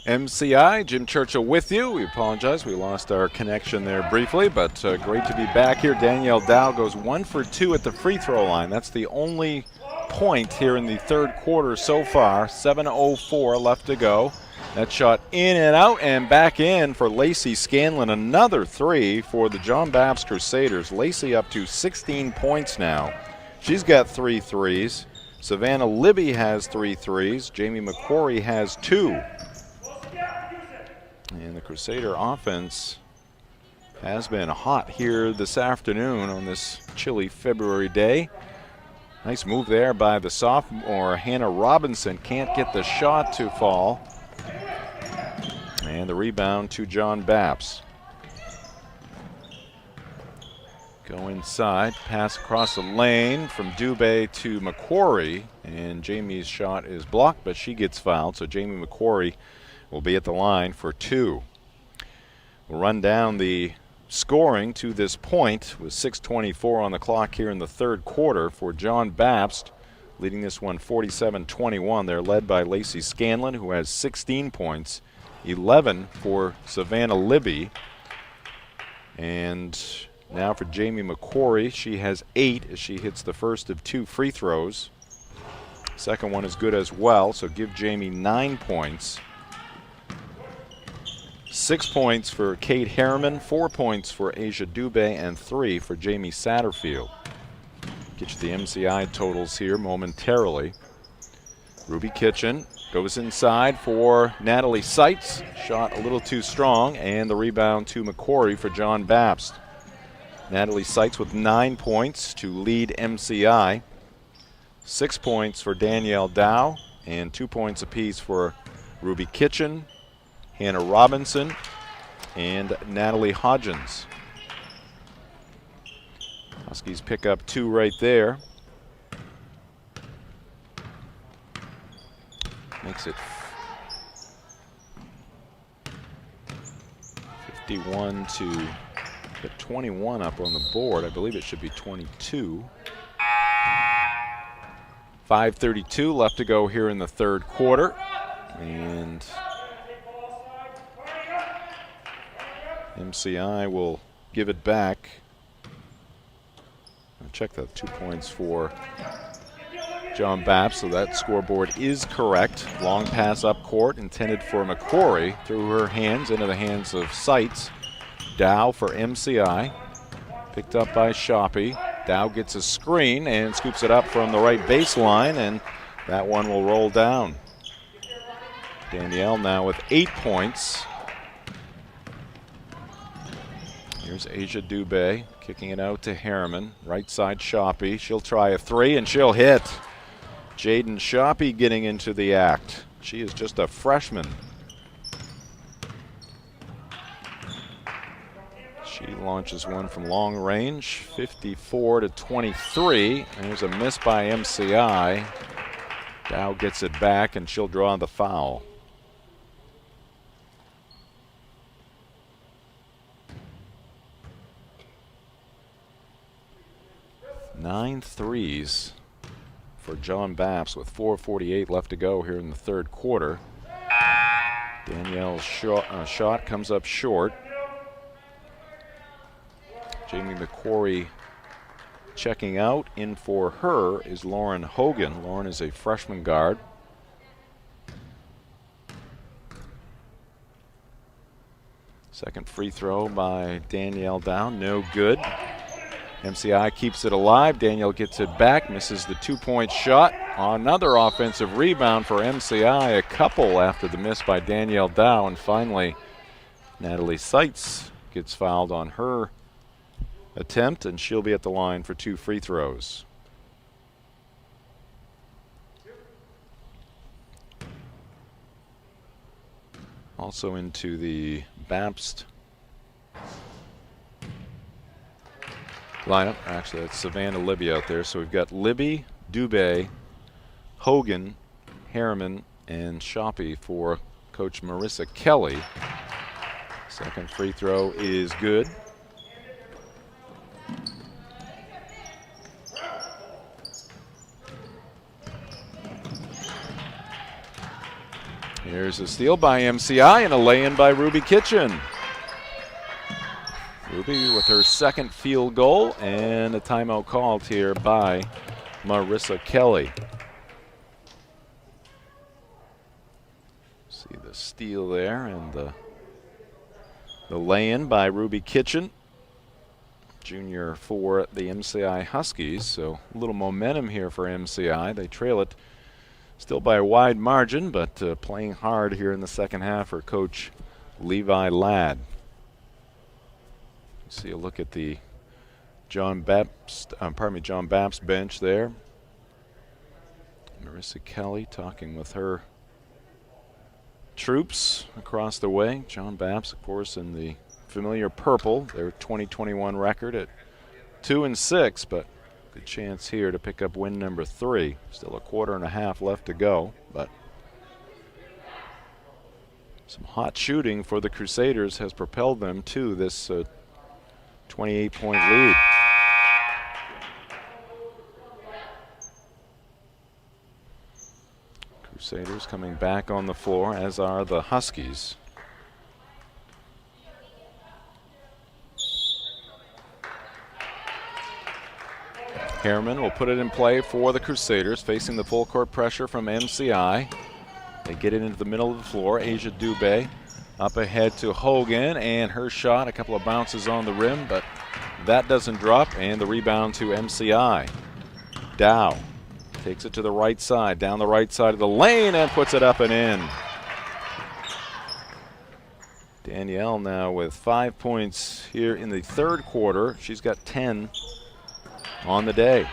MCI. Jim Churchill with you. We apologize. We lost our connection there briefly, but great to be back here. Danielle Dow goes 1 for 2 at the free throw line. That's the only point here in the third quarter so far. 7:04 left to go. That shot in and out and back in for Lacey Scanlon. Another three for the John Bapst Crusaders. Lacey up to 16 points now. She's got 3 threes. Savannah Libby has 3 threes. Jamie McQuarrie has 2. And the Crusader offense has been hot here this afternoon on this chilly February day. Nice move there by the sophomore Hannah Robinson. Can't get the shot to fall. And the rebound to John Bapst. Go inside, pass across the lane from Dubé to McQuarrie, and Jamie's shot is blocked, but she gets fouled, so Jamie McQuarrie will be at the line for 2. We'll run down the scoring to this point with 6:24 on the clock here in the third quarter for John Bapst, leading this one 47-21. They're led by Lacey Scanlon, who has 16 points, 11 for Savannah Libby, and now for Jamie McQuarrie, she has 8 as she hits the first of 2 free throws. Second one is good as well, so give Jamie 9 points. 6 points for Kate Harriman, 4 points for Asia Dubé, and 3 for Jamie Satterfield. Get you the MCI totals here momentarily. Ruby Kitchen goes inside for Natalie Seitz. Shot a little too strong, and the rebound to McQuarrie for John Bapst. Natalie Seitz with 9 points to lead MCI. 6 points for Danielle Dow, and 2 points apiece for Ruby Kitchen, Hannah Robinson, and Natalie Hodgins. Huskies pick up 2 right there. Makes it 51 to get 21 up on the board. I believe it should be 22. 5:32 left to go here in the third quarter. And MCI will give it back. I'll check that, 2 points for John Bapst, so that scoreboard is correct. Long pass up court intended for McQuarrie, through her hands into the hands of Seitz. Dow for MCI, picked up by Shoppy. Dow gets a screen and scoops it up from the right baseline, and that one will roll down. Danielle now with 8 points. Here's Asia Dubé kicking it out to Harriman. Right side Shoppy. She'll try a 3 and she'll hit. Jaden Shoppy getting into the act. She is just a freshman. She launches one from long range, 54-23. There's a miss by MCI. Dow gets it back and she'll draw the foul. Nine threes for John Bapst with 4:48 left to go here in the third quarter. Danielle's shot comes up short. Jamie McQuarrie checking out. In for her is Lauren Hogan. Lauren is a freshman guard. Second free throw by Danielle Dow, no good. MCI keeps it alive. Danielle gets it back, misses the 2-point shot. Another offensive rebound for MCI, a couple after the miss by Danielle Dow, and finally Natalie Seitz gets fouled on her attempt, and she'll be at the line for 2 free throws. Also into the Bapst lineup. Actually, that's Savannah Libby out there. So we've got Libby, Dubé, Hogan, Harriman, and Shoppy for Coach Marissa Kelly. Second free throw is good. Here's a steal by MCI and a lay-in by Ruby Kitchen. Ruby with her second field goal, and a timeout called here by Marissa Kelly. See the steal there and the lay-in by Ruby Kitchen, junior for the MCI Huskies. So a little momentum here for MCI. They trail it still by a wide margin, but playing hard here in the second half for Coach Levi Ladd. See a look at the John Bapst bench there. Marissa Kelly talking with her troops across the way. John Bapst, of course, in the familiar purple. Their 2021 record at 2-6, but good chance here to pick up win number 3. Still a quarter and a half left to go, but some hot shooting for the Crusaders has propelled them to this 28-point lead. Crusaders coming back on the floor, as are the Huskies. Harriman will put it in play for the Crusaders, facing the full court pressure from MCI. They get it into the middle of the floor. Asia Dubé up ahead to Hogan, and her shot, a couple of bounces on the rim, but that doesn't drop, and the rebound to MCI. Dow takes it to the right side, down the right side of the lane, and puts it up and in. Danielle now with 5 points here in the third quarter. She's got 10 on the day.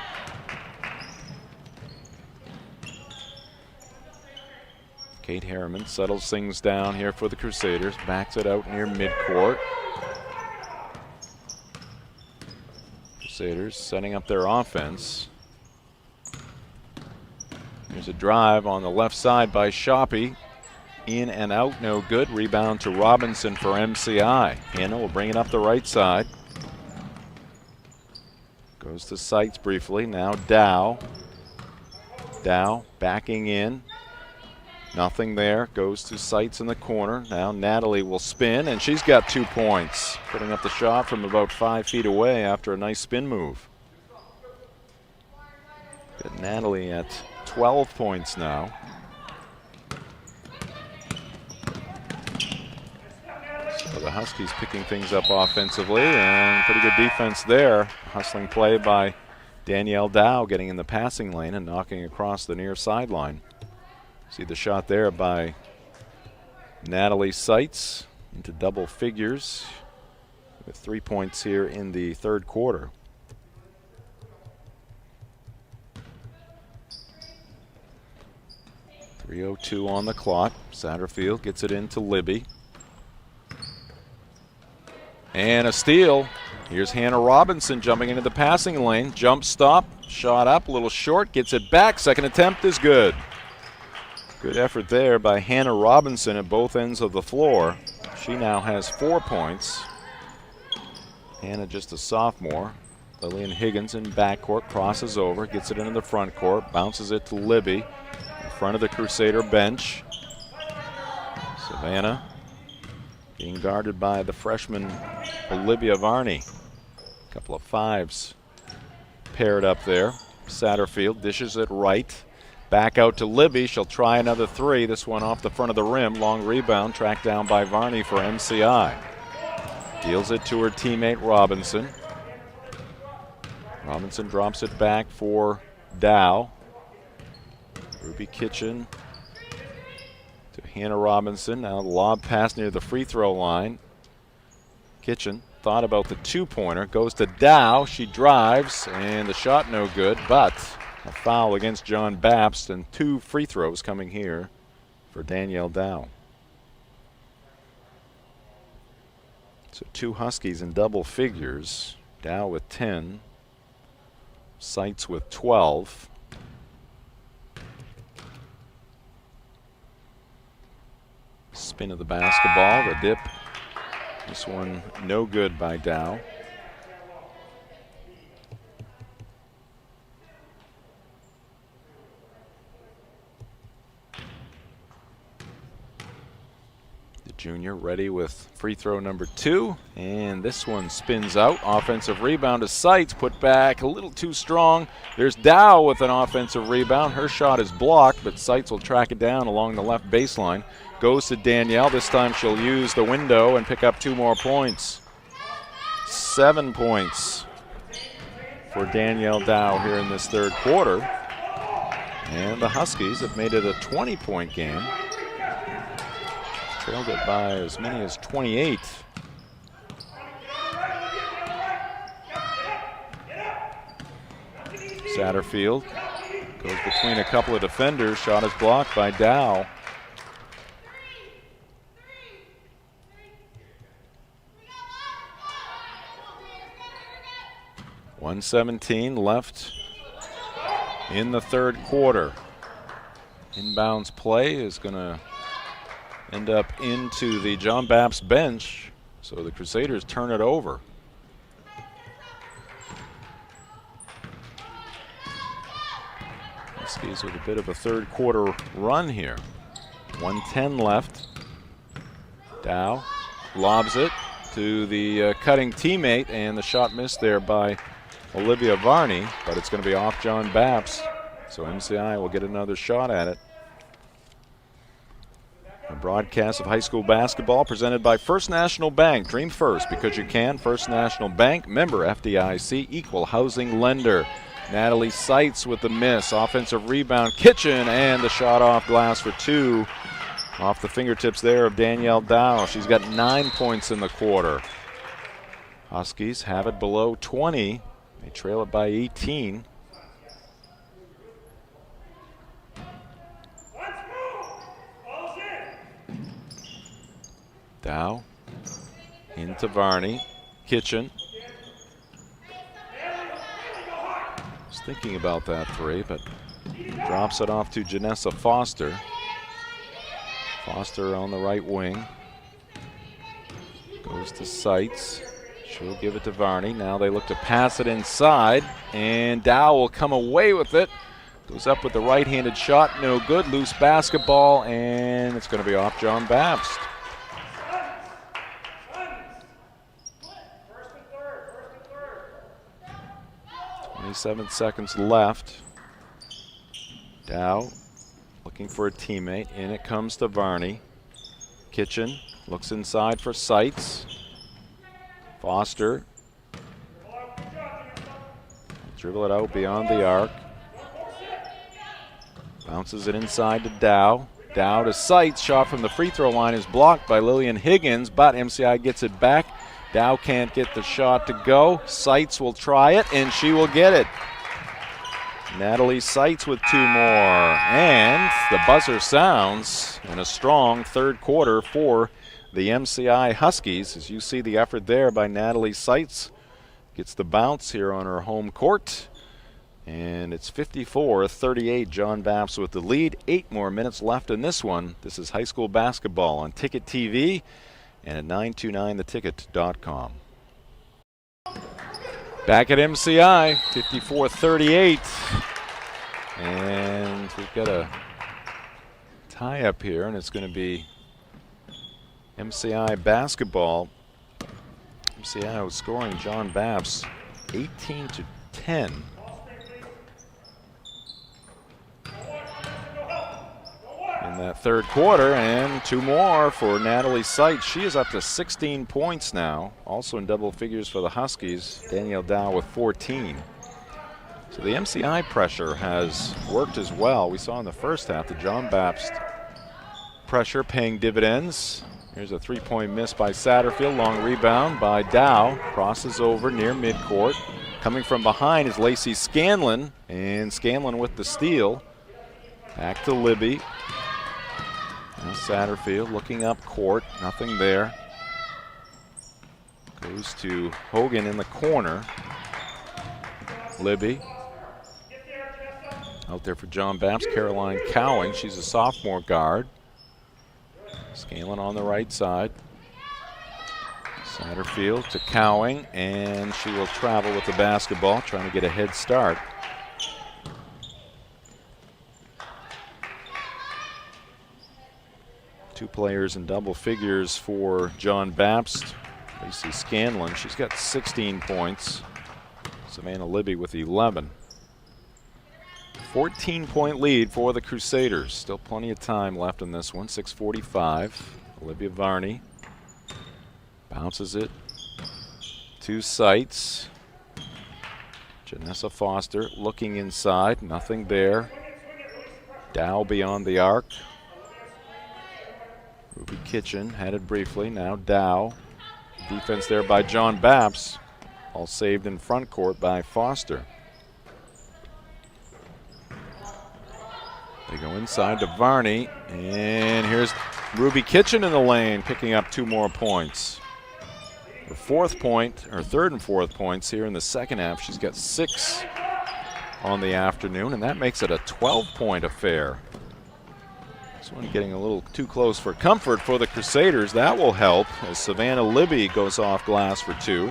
Kate Harriman settles things down here for the Crusaders, backs it out near midcourt. Crusaders setting up their offense. There's a drive on the left side by Shoppy. In and out, no good. Rebound to Robinson for MCI. Hannah will bring it up the right side. Goes to Seitz briefly. Now Dow. Dow backing in. Nothing there. Goes to Seitz in the corner. Now Natalie will spin, and she's got 2 points. Putting up the shot from about 5 feet away after a nice spin move. Got Natalie at 12 points now. So the Huskies picking things up offensively, and pretty good defense there. Hustling play by Danielle Dow, getting in the passing lane and knocking across the near sideline. See the shot there by Natalie Seitz into double figures with 3 points here in the third quarter. .302 on the clock. Satterfield gets it into Libby. And a steal. Here's Hannah Robinson jumping into the passing lane. Jump stop, shot up, a little short, gets it back. Second attempt is good. Good effort there by Hannah Robinson at both ends of the floor. She now has 4 points. Hannah just a sophomore. Lillian Higgins in backcourt, crosses over, gets it into the front court, bounces it to Libby in front of the Crusader bench. Savannah being guarded by the freshman Olivia Varney. A couple of fives paired up there. Satterfield dishes it right. Back out to Libby. She'll try another 3. This one off the front of the rim. Long rebound tracked down by Varney for MCI. Deals it to her teammate Robinson. Robinson drops it back for Dow. Ruby Kitchen to Hannah Robinson. Now the lob pass near the free throw line. Kitchen thought about the two-pointer. Goes to Dow. She drives, and the shot no good, but a foul against John Bapst, and 2 free throws coming here for Danielle Dow. So 2 Huskies in double figures. Dow with 10. Seitz with 12. Spin of the basketball, the dip. This one no good by Dow. The junior ready with free throw number 2, and this one spins out. Offensive rebound to Seitz, put back a little too strong. There's Dow with an offensive rebound. Her shot is blocked, but Seitz will track it down along the left baseline. Goes to Danielle. This time she'll use the window and pick up 2 more points. 7 points for Danielle Dow here in this third quarter. And the Huskies have made it a 20-point game. Trailed it by as many as 28. Satterfield goes between a couple of defenders. Shot is blocked by Dow. .117 left in the third quarter. Inbounds play is going to end up into the John Bapst bench, so the Crusaders turn it over. Huskies with a bit of a third quarter run here. 1:10 left. Dow lobs it to the cutting teammate, and the shot missed there by Olivia Varney, but it's going to be off John Bapst, so MCI will get another shot at it. A broadcast of high school basketball presented by First National Bank. Dream first because you can. First National Bank, member FDIC, equal housing lender. Natalie Seitz with the miss. Offensive rebound, Kitchen, and the shot off glass for 2. Off the fingertips there of Danielle Dow. She's got 9 points in the quarter. Huskies have it below 20. They trail it by 18. Dow into Varney. Kitchen. Was thinking about that 3, but drops it off to Janessa Foster. Foster on the right wing. Goes to Seitz. She'll give it to Varney. Now they look to pass it inside, and Dow will come away with it. Goes up with the right-handed shot, no good. Loose basketball, and it's going to be off John Bapst. 27 seconds left. Dow looking for a teammate. In it comes to Varney. Kitchen looks inside for Seitz. Foster. Dribble it out beyond the arc. Bounces it inside to Dow. Dow to Seitz. Shot from the free throw line is blocked by Lillian Higgins, but MCI gets it back. Dow can't get the shot to go. Seitz will try it, and she will get it. Natalie Seitz with 2 more. And the buzzer sounds in a strong third quarter for the MCI Huskies. As you see the effort there by Natalie Seitz. Gets the bounce here on her home court. And it's 54-38. John Bapst with the lead. 8 more minutes left in this one. This is high school basketball on Ticket TV and at 929theticket.com. Back at MCI, 54-38. And we've got a tie up here, and it's going to be MCI basketball. MCI was scoring John Bapst 18-10. In that third quarter, and 2 more for Natalie Seitz. She is up to 16 points now, also in double figures for the Huskies. Danielle Dow with 14. So the MCI pressure has worked as well. We saw in the first half the John Bapst pressure paying dividends. Here's a three-point miss by Satterfield. Long rebound by Dow. Crosses over near midcourt. Coming from behind is Lacey Scanlon. And Scanlon with the steal. Back to Libby. Now Satterfield looking up court. Nothing there. Goes to Hogan in the corner. Libby. Out there for John Bapst. Caroline Cowing. She's a sophomore guard. Scanlon on the right side. Satterfield to Cowing, and she will travel with the basketball, trying to get a head start. Two players in double figures for John Bapst. Lacey Scanlon, she's got 16 points. Savannah Libby with 11. 14-point lead for the Crusaders. Still plenty of time left in this one. 6:45. Olivia Varney bounces it. Two sights. Janessa Foster looking inside. Nothing there. Dow beyond the arc. Ruby Kitchen had it briefly. Now Dow. Defense there by John Bapst. All saved in front court by Foster. They go inside to Varney, and here's Ruby Kitchen in the lane, picking up 2 more points. Her third and fourth points here in the second half. She's got 6 on the afternoon, and that makes it a 12-point affair. This one getting a little too close for comfort for the Crusaders. That will help as Savannah Libby goes off glass for 2.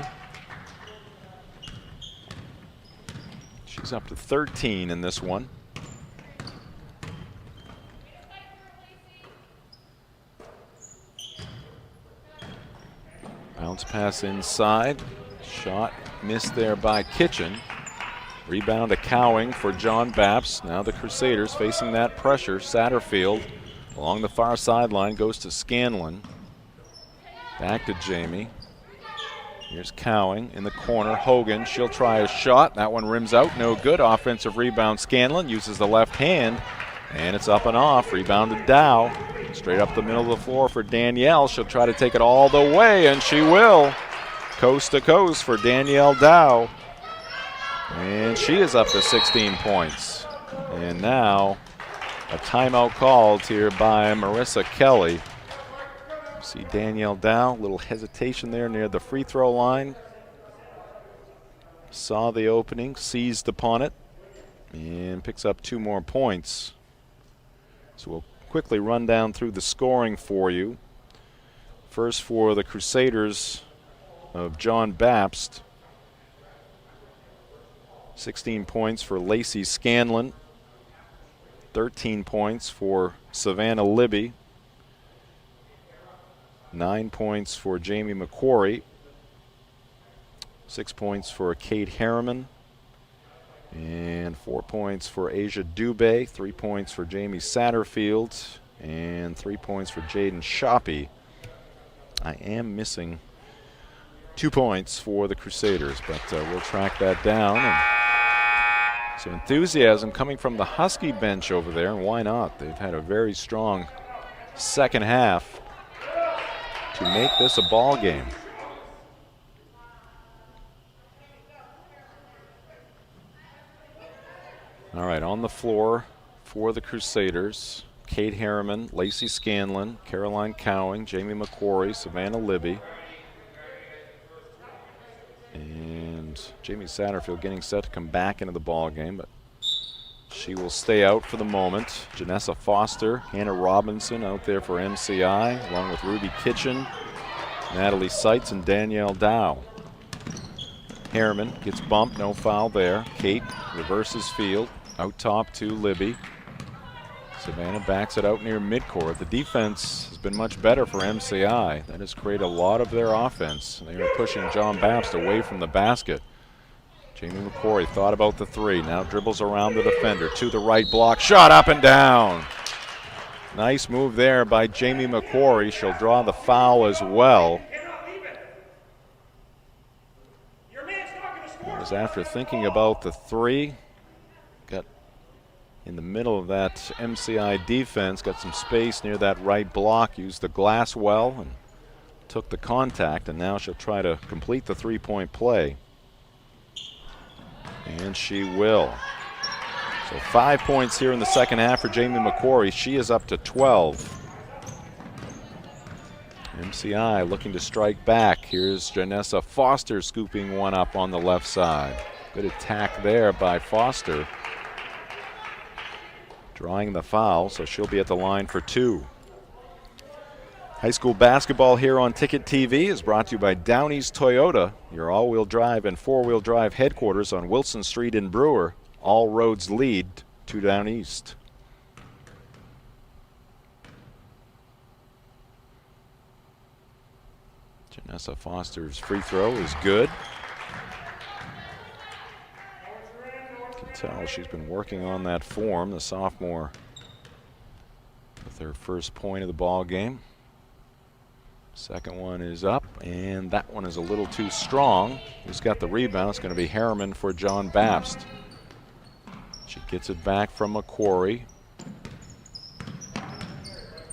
She's up to 13 in this one. Bounce pass inside. Shot missed there by Kitchen. Rebound to Cowing for John Bapst. Now the Crusaders facing that pressure. Satterfield along the far sideline goes to Scanlon. Back to Jamie. Here's Cowing in the corner. Hogan, she'll try a shot. That one rims out, no good. Offensive rebound. Scanlon uses the left hand, and it's up and off. Rebound to Dow. Straight up the middle of the floor for Danielle. She'll try to take it all the way, and she will. Coast to coast for Danielle Dow. And she is up to 16 points. And now a timeout called here by Marissa Kelly. See Danielle Dow, little hesitation there near the free throw line. Saw the opening, seized upon it, and picks up 2 more points. So we'll quickly run down through the scoring for you. First for the Crusaders of John Bapst. 16 points for Lacey Scanlon. 13 points for Savannah Libby. 9 points for Jamie McQuarrie. 6 points for Kate Harriman. And 4 points for Asia Dubé. 3 points for Jamie Satterfield. And 3 points for Jaden Shoppy. I am missing 2 points for the Crusaders, but we'll track that down. And some enthusiasm coming from the Husky bench over there, and why not? They've had a very strong second half to make this a ball game. All right, on the floor for the Crusaders, Kate Harriman, Lacey Scanlon, Caroline Cowing, Jamie McQuarrie, Savannah Libby, and Jamie Satterfield getting set to come back into the ball game, but she will stay out for the moment. Janessa Foster, Hannah Robinson out there for MCI, along with Ruby Kitchen, Natalie Seitz, and Danielle Dow. Harriman gets bumped, no foul there. Kate reverses field, out top to Libby. Savannah backs it out near midcourt. The defense has been much better for MCI. That has created a lot of their offense. They are pushing John Bapst away from the basket. Jamie McQuarrie thought about the 3. Now dribbles around the defender to the right block. Shot up and down. Nice move there by Jamie McQuarrie. She'll draw the foul as well. It was after thinking about the 3. Got in the middle of that MCI defense, got some space near that right block, used the glass well and took the contact, and now she'll try to complete the three-point play. And she will. So 5 points here in the second half for Jamie McQuarrie. She is up to 12. MCI looking to strike back. Here's Janessa Foster scooping one up on the left side. Good attack there by Foster. Drawing the foul, so she'll be at the line for two. High school basketball here on Ticket TV is brought to you by Downey's Toyota, your all-wheel drive and four-wheel drive headquarters on Wilson Street in Brewer. All roads lead to Down East. Janessa Foster's free throw is good. You can tell she's been working on that form, the sophomore, with her first point of the ball game. Second one is up, and that one is a little too strong. Who's got the rebound? It's going to be Harriman for John Bapst. She gets it back from McQuarrie.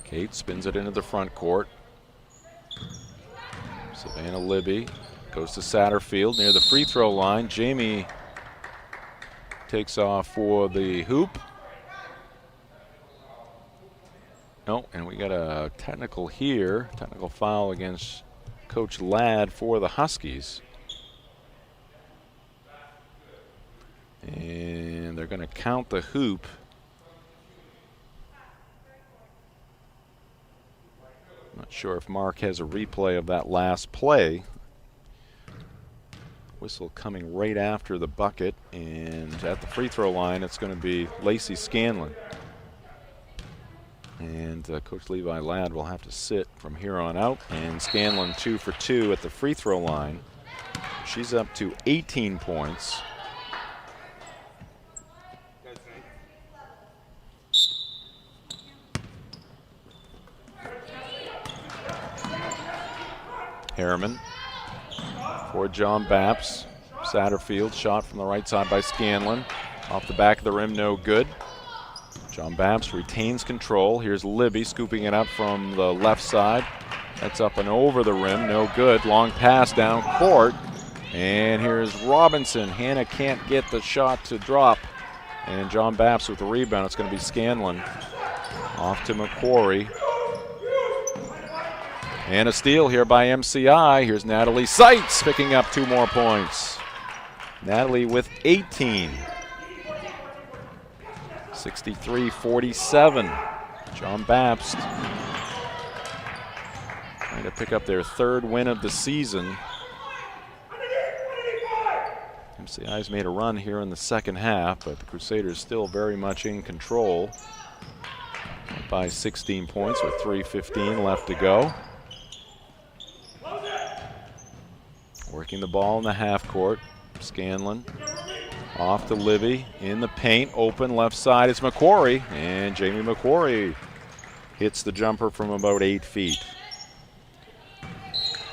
Kate spins it into the front court. Savannah Libby goes to Satterfield near the free throw line. Jamie takes off for the hoop. No, and we got a technical here, technical foul against Coach Ladd for the Huskies. And they're going to count the hoop. Not sure if Mark has a replay of that last play. Whistle coming right after the bucket, and at the free throw line it's going to be Lacey Scanlon. And Coach Levi Ladd will have to sit from here on out. And Scanlon 2 for 2 at the free throw line. She's up to 18 points. Harriman for John Bapst. Satterfield shot from the right side by Scanlon. Off the back of the rim, no good. John Bapst retains control. Here's Libby scooping it up from the left side. That's up and over the rim, no good. Long pass down court. And here's Robinson. Hannah can't get the shot to drop. And John Bapst with the rebound. It's going to be Scanlon. Off to McQuarrie. And a steal here by MCI. Here's Natalie Seitz picking up 2 more points. Natalie with 18. 63-47. John Bapst trying to pick up their 3rd win of the season. MCI's made a run here in the second half, but the Crusaders still very much in control by 16 points with 3:15 left to go. Working the ball in the half court. Scanlon off to Libby in the paint, open left side. It's McQuarrie, and Jamie McQuarrie hits the jumper from about 8 feet.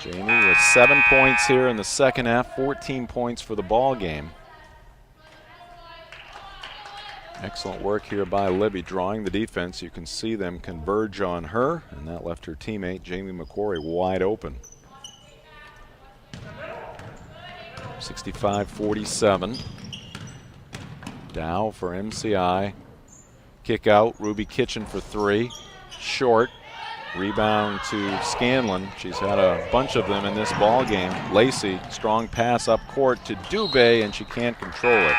Jamie with 7 points here in the second half, 14 points for the ball game. Excellent work here by Libby, drawing the defense. You can see them converge on her, and that left her teammate Jamie McQuarrie wide open. 65-47. Dow for MCI. Kick out. Ruby Kitchen for 3. Short. Rebound to Scanlon. She's had a bunch of them in this ball game. Lacey, strong pass up court to Dubé, and she can't control it.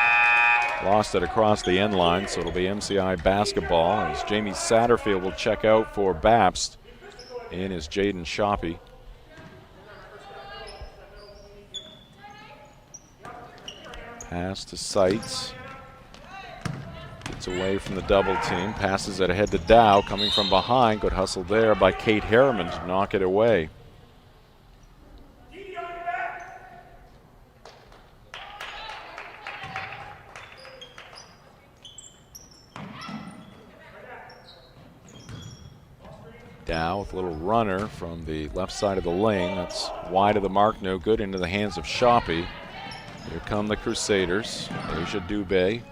Lost it across the end line, so it'll be MCI basketball as Jamie Satterfield will check out for Bapst. In is Jaden Shoppy. Pass to Seitz. Gets away from the double team. Passes it ahead to Dow. Coming from behind. Good hustle there by Kate Harriman to knock it away. Dow with a little runner from the left side of the lane. That's wide of the mark. No good. Into the hands of Shoppy. Here come the Crusaders. Asia Dubé.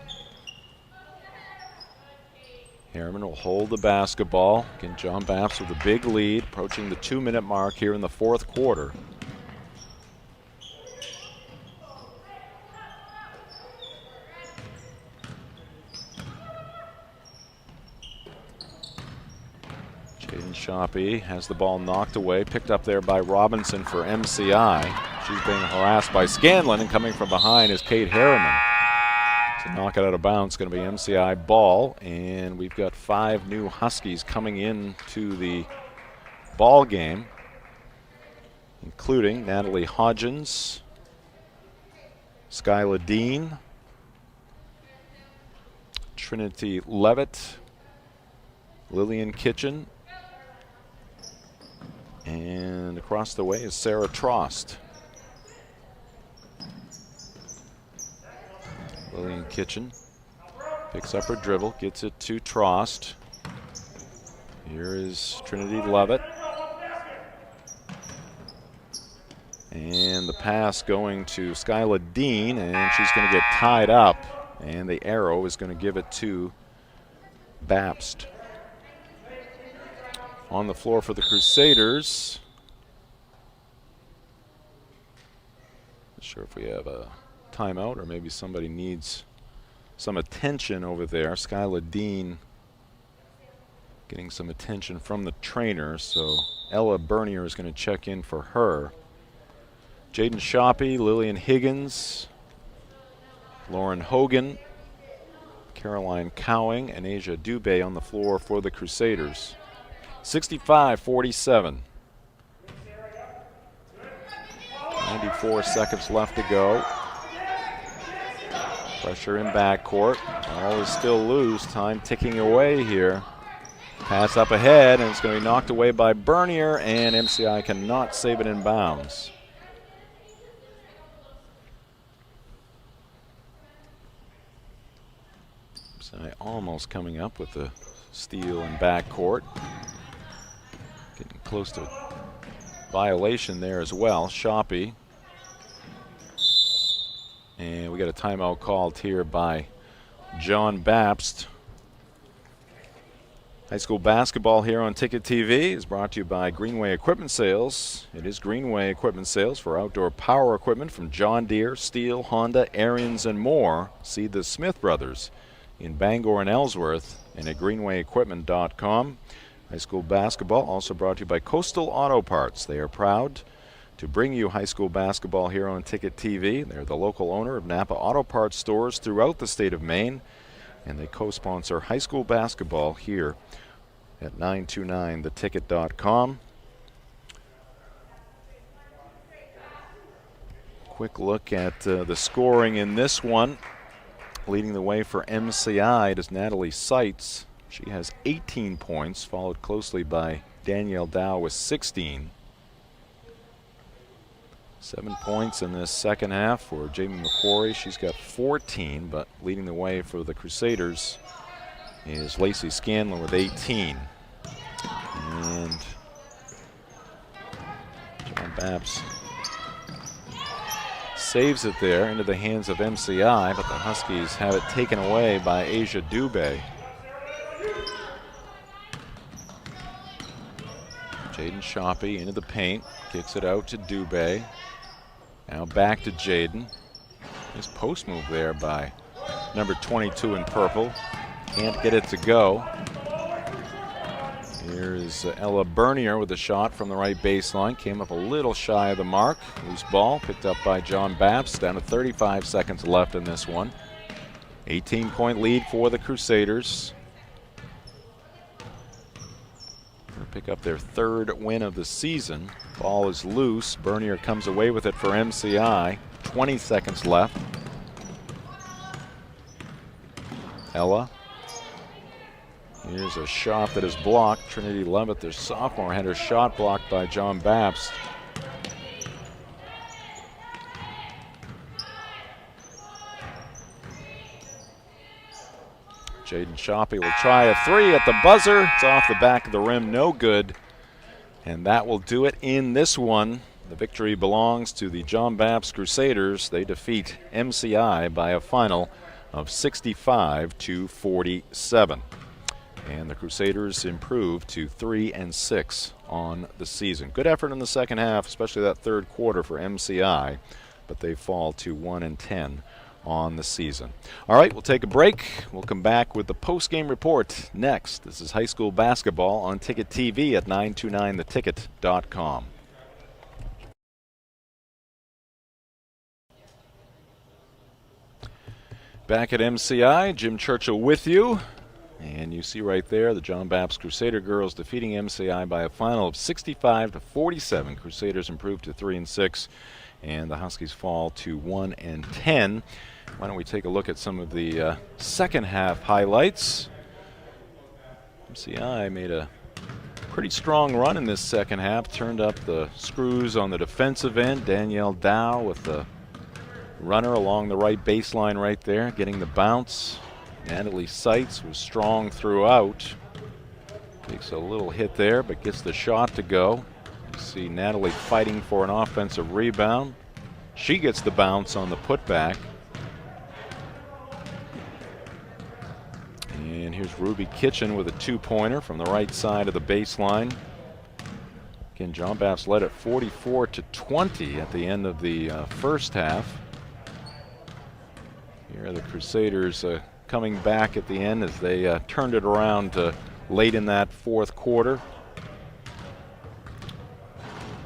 Harriman will hold the basketball. Again, John Bapst with a big lead, approaching the 2-minute mark here in the fourth quarter. Jaden Shoppy has the ball knocked away, picked up there by Robinson for MCI. She's being harassed by Scanlon, and coming from behind is Kate Harriman. To knock it out of bounds, going to be MCI ball, and we've got 5 new Huskies coming in to the ball game, including Natalie Hodgins, Skyla Dean, Trinity Levitt, Lillian Kitchen, and across the way is Sarah Trost. Lillian Kitchen picks up her dribble, gets it to Trost. Here is Trinity Levitt. And the pass going to Skyla Dean, and she's going to get tied up. And the arrow is going to give it to Bapst. On the floor for the Crusaders. Not sure if we have a timeout or maybe somebody needs some attention over there. Skyla Dean getting some attention from the trainer, so Ella Bernier is going to check in for her. Jaden Shoppy, Lillian Higgins, Lauren Hogan, Caroline Cowing, and Asia Dubé on the floor for the Crusaders. 65-47. 94 seconds left to go. Pressure in backcourt. Ball is still loose. Time ticking away here. Pass up ahead, and it's going to be knocked away by Bernier, and MCI cannot save it in bounds. MCI almost coming up with the steal in backcourt. Getting close to violation there as well. Shoppy. And we got a timeout called here by John Bapst. High school basketball here on Ticket TV is brought to you by Greenway Equipment Sales. It is Greenway Equipment Sales for outdoor power equipment from John Deere, Steel, Honda, Ariens, and more. See the Smith Brothers in Bangor and Ellsworth and at greenwayequipment.com. High school basketball also brought to you by Coastal Auto Parts. They are proud to bring you high school basketball here on Ticket TV. They're the local owner of Napa Auto Parts stores throughout the state of Maine, and they co-sponsor high school basketball here at 929theticket.com. Quick look at the scoring in this one. Leading the way for MCI is Natalie Seitz. She has 18 points, followed closely by Danielle Dow with 16. 7 points in this second half for Jamie McQuarrie. She's got 14, but leading the way for the Crusaders is Lacey Scanlon with 18. And John Bapst saves it there into the hands of MCI, but the Huskies have it taken away by Asia Dubé. Jaden Shoppy into the paint, kicks it out to Dubé. Now back to Jaden. Nice post move there by number 22 in purple. Can't get it to go. Here's Ella Bernier with a shot from the right baseline. Came up a little shy of the mark. Loose ball picked up by John Bapst. Down to 35 seconds left in this one. 18-point lead for the Crusaders. Gonna pick up their third win of the season. Ball is loose. Bernier comes away with it for MCI. 20 seconds left. Ella. Here's a shot that is blocked. Trinity Levitt, their sophomore, had her shot blocked by John Bapst. Jaden Shoppy will try a three at the buzzer. It's off the back of the rim, no good. And that will do it in this one. The victory belongs to the John Bapst Crusaders. They defeat MCI by a final of 65-47. And the Crusaders improved to 3-6 on the season. Good effort in the second half, especially that third quarter for MCI, but they fall to 1-10 on the season. All right, we'll take a break. We'll come back with the post-game report next. This is high school basketball on Ticket TV at 929theticket.com. Back at MCI, Jim Churchill with you. And you see right there the John Bapst Crusader girls defeating MCI by a final of 65-47. Crusaders improved to 3-6, and the Huskies fall to 1-10. Why don't we take a look at some of the second half highlights? MCI made a pretty strong run in this second half, turned up the screws on the defensive end. Danielle Dow with the runner along the right baseline right there, getting the bounce. Natalie Seitz was strong throughout. Takes a little hit there, but gets the shot to go. You see Natalie fighting for an offensive rebound. She gets the bounce on the putback. And here's Ruby Kitchen with a two-pointer from the right side of the baseline. Again, John Bapst led at 44-20 at the end of the first half. Here are the Crusaders coming back at the end as they turned it around late in that fourth quarter.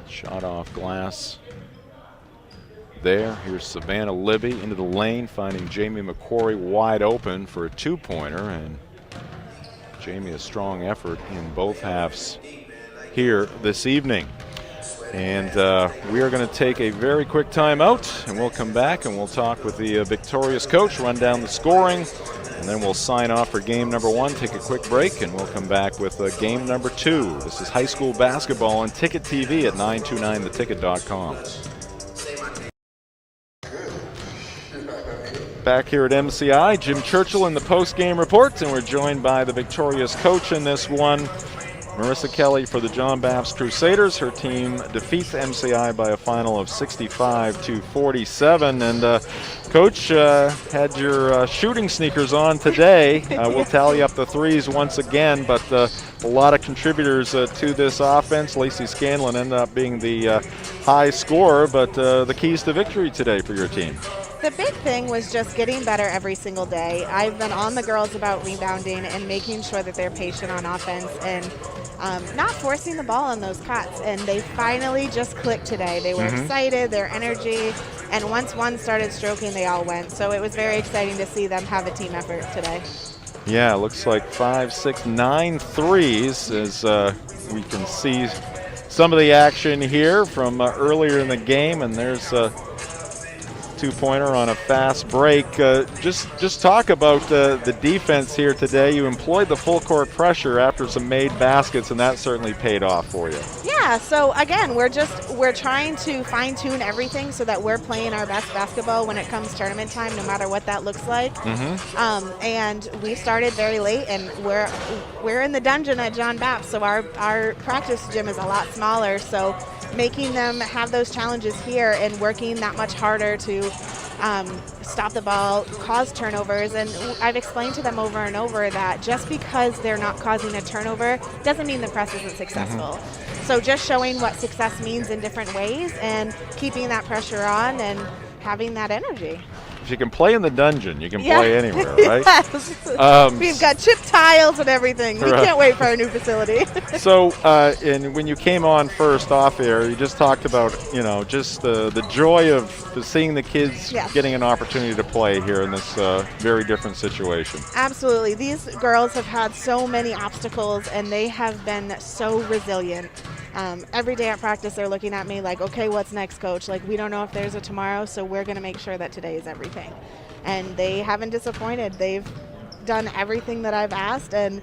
Shot off glass there. Here's Savannah Libby into the lane, finding Jamie McQuarrie wide open for a two-pointer, and Jamie a strong effort in both halves here this evening. And we are going to take a very quick timeout, and we'll come back and we'll talk with the victorious coach, run down the scoring, and then we'll sign off for game number one, take a quick break, and we'll come back with game number two. This is high school basketball on Ticket TV at 929theticket.com. Back here at MCI, Jim Churchill in the post-game report, and we're joined by the victorious coach in this one, Marissa Kelly for the John Bapst Crusaders. Her team defeats MCI by a final of 65-47. And Coach, had your shooting sneakers on today. We'll tally up the threes once again, but a lot of contributors to this offense. Lacey Scanlon ended up being the high scorer, but the keys to victory today for your team. The big thing was just getting better every single day. I've been on the girls about rebounding and making sure that they're patient on offense and not forcing the ball on those cuts. And they finally just clicked today. They were excited, their energy, and once one started stroking, they all went. So it was very exciting to see them have a team effort today. Yeah, it looks like 5, 6, 9 threes as we can see some of the action here from earlier in the game, and there's two-pointer on a fast break. Just talk about the defense here today. You employed the full court pressure after some made baskets, and that certainly paid off for you. Yeah, so again, we're trying to fine-tune everything so that we're playing our best basketball when it comes tournament time, no matter what that looks like. And we started very late, and we're in the dungeon at John Bapst, so our practice gym is a lot smaller, so making them have those challenges here and working that much harder to stop the ball, cause turnovers. And I've explained to them over and over that just because they're not causing a turnover doesn't mean the press isn't successful. So just showing what success means in different ways and keeping that pressure on and having that energy. If you can play in the dungeon, you can play anywhere, right? Yes. We've got chip tiles and everything. We can't wait for our new facility. So, and when you came on first off air, you just talked about, just the joy of seeing the kids getting an opportunity to play here in this very different situation. Absolutely. These girls have had so many obstacles, and they have been so resilient. Every day at practice, they're looking at me like, okay, what's next, coach? Like, we don't know if there's a tomorrow, so we're going to make sure that today is everything. And they haven't disappointed. They've done everything that I've asked and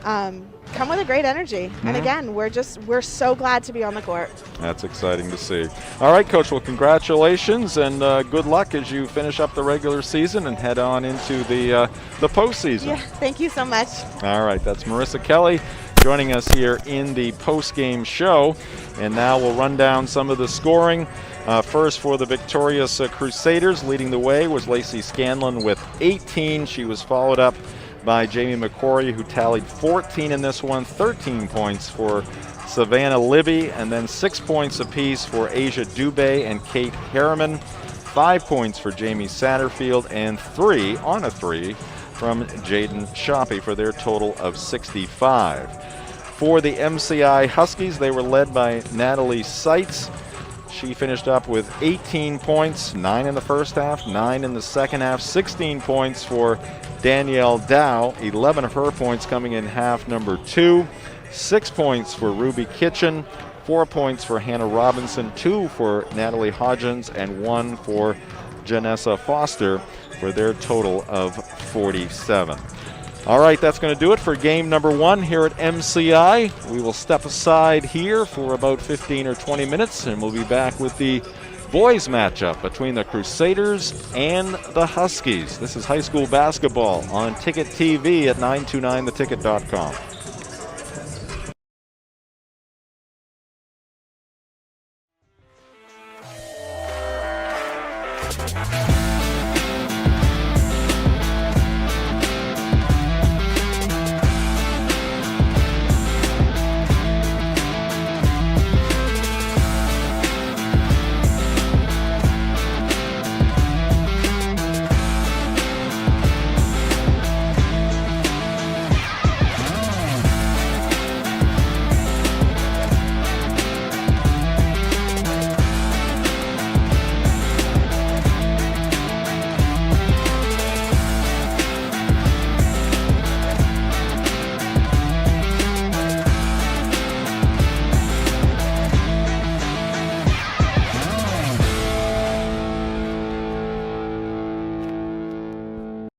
come with a great energy. And again, we're so glad to be on the court. That's exciting to see. All right, Coach, well, congratulations and good luck as you finish up the regular season and head on into the postseason. Yeah, thank you so much. All right, that's Marissa Kelly joining us here in the post-game show. And now we'll run down some of the scoring. First for the victorious Crusaders, leading the way was Lacey Scanlon with 18. She was followed up by Jamie McCory, who tallied 14 in this one, 13 points for Savannah Libby, and then 6 points apiece for Asia Dubé and Kate Harriman, 5 points for Jamie Satterfield, and 3 from Jaden Shoppy for their total of 65. For the MCI Huskies, they were led by Natalie Seitz. She finished up with 18 points, 9 in the first half, 9 in the second half, 16 points for Danielle Dow, 11 of her points coming in half number 2, 6 points for Ruby Kitchen, 4 points for Hannah Robinson, 2 for Natalie Hodgins, and 1 for Janessa Foster for their total of 47. All right, that's going to do it for game number 1 here at MCI. We will step aside here for about 15 or 20 minutes, and we'll be back with the boys matchup between the Crusaders and the Huskies. This is high school basketball on Ticket TV at 929theticket.com.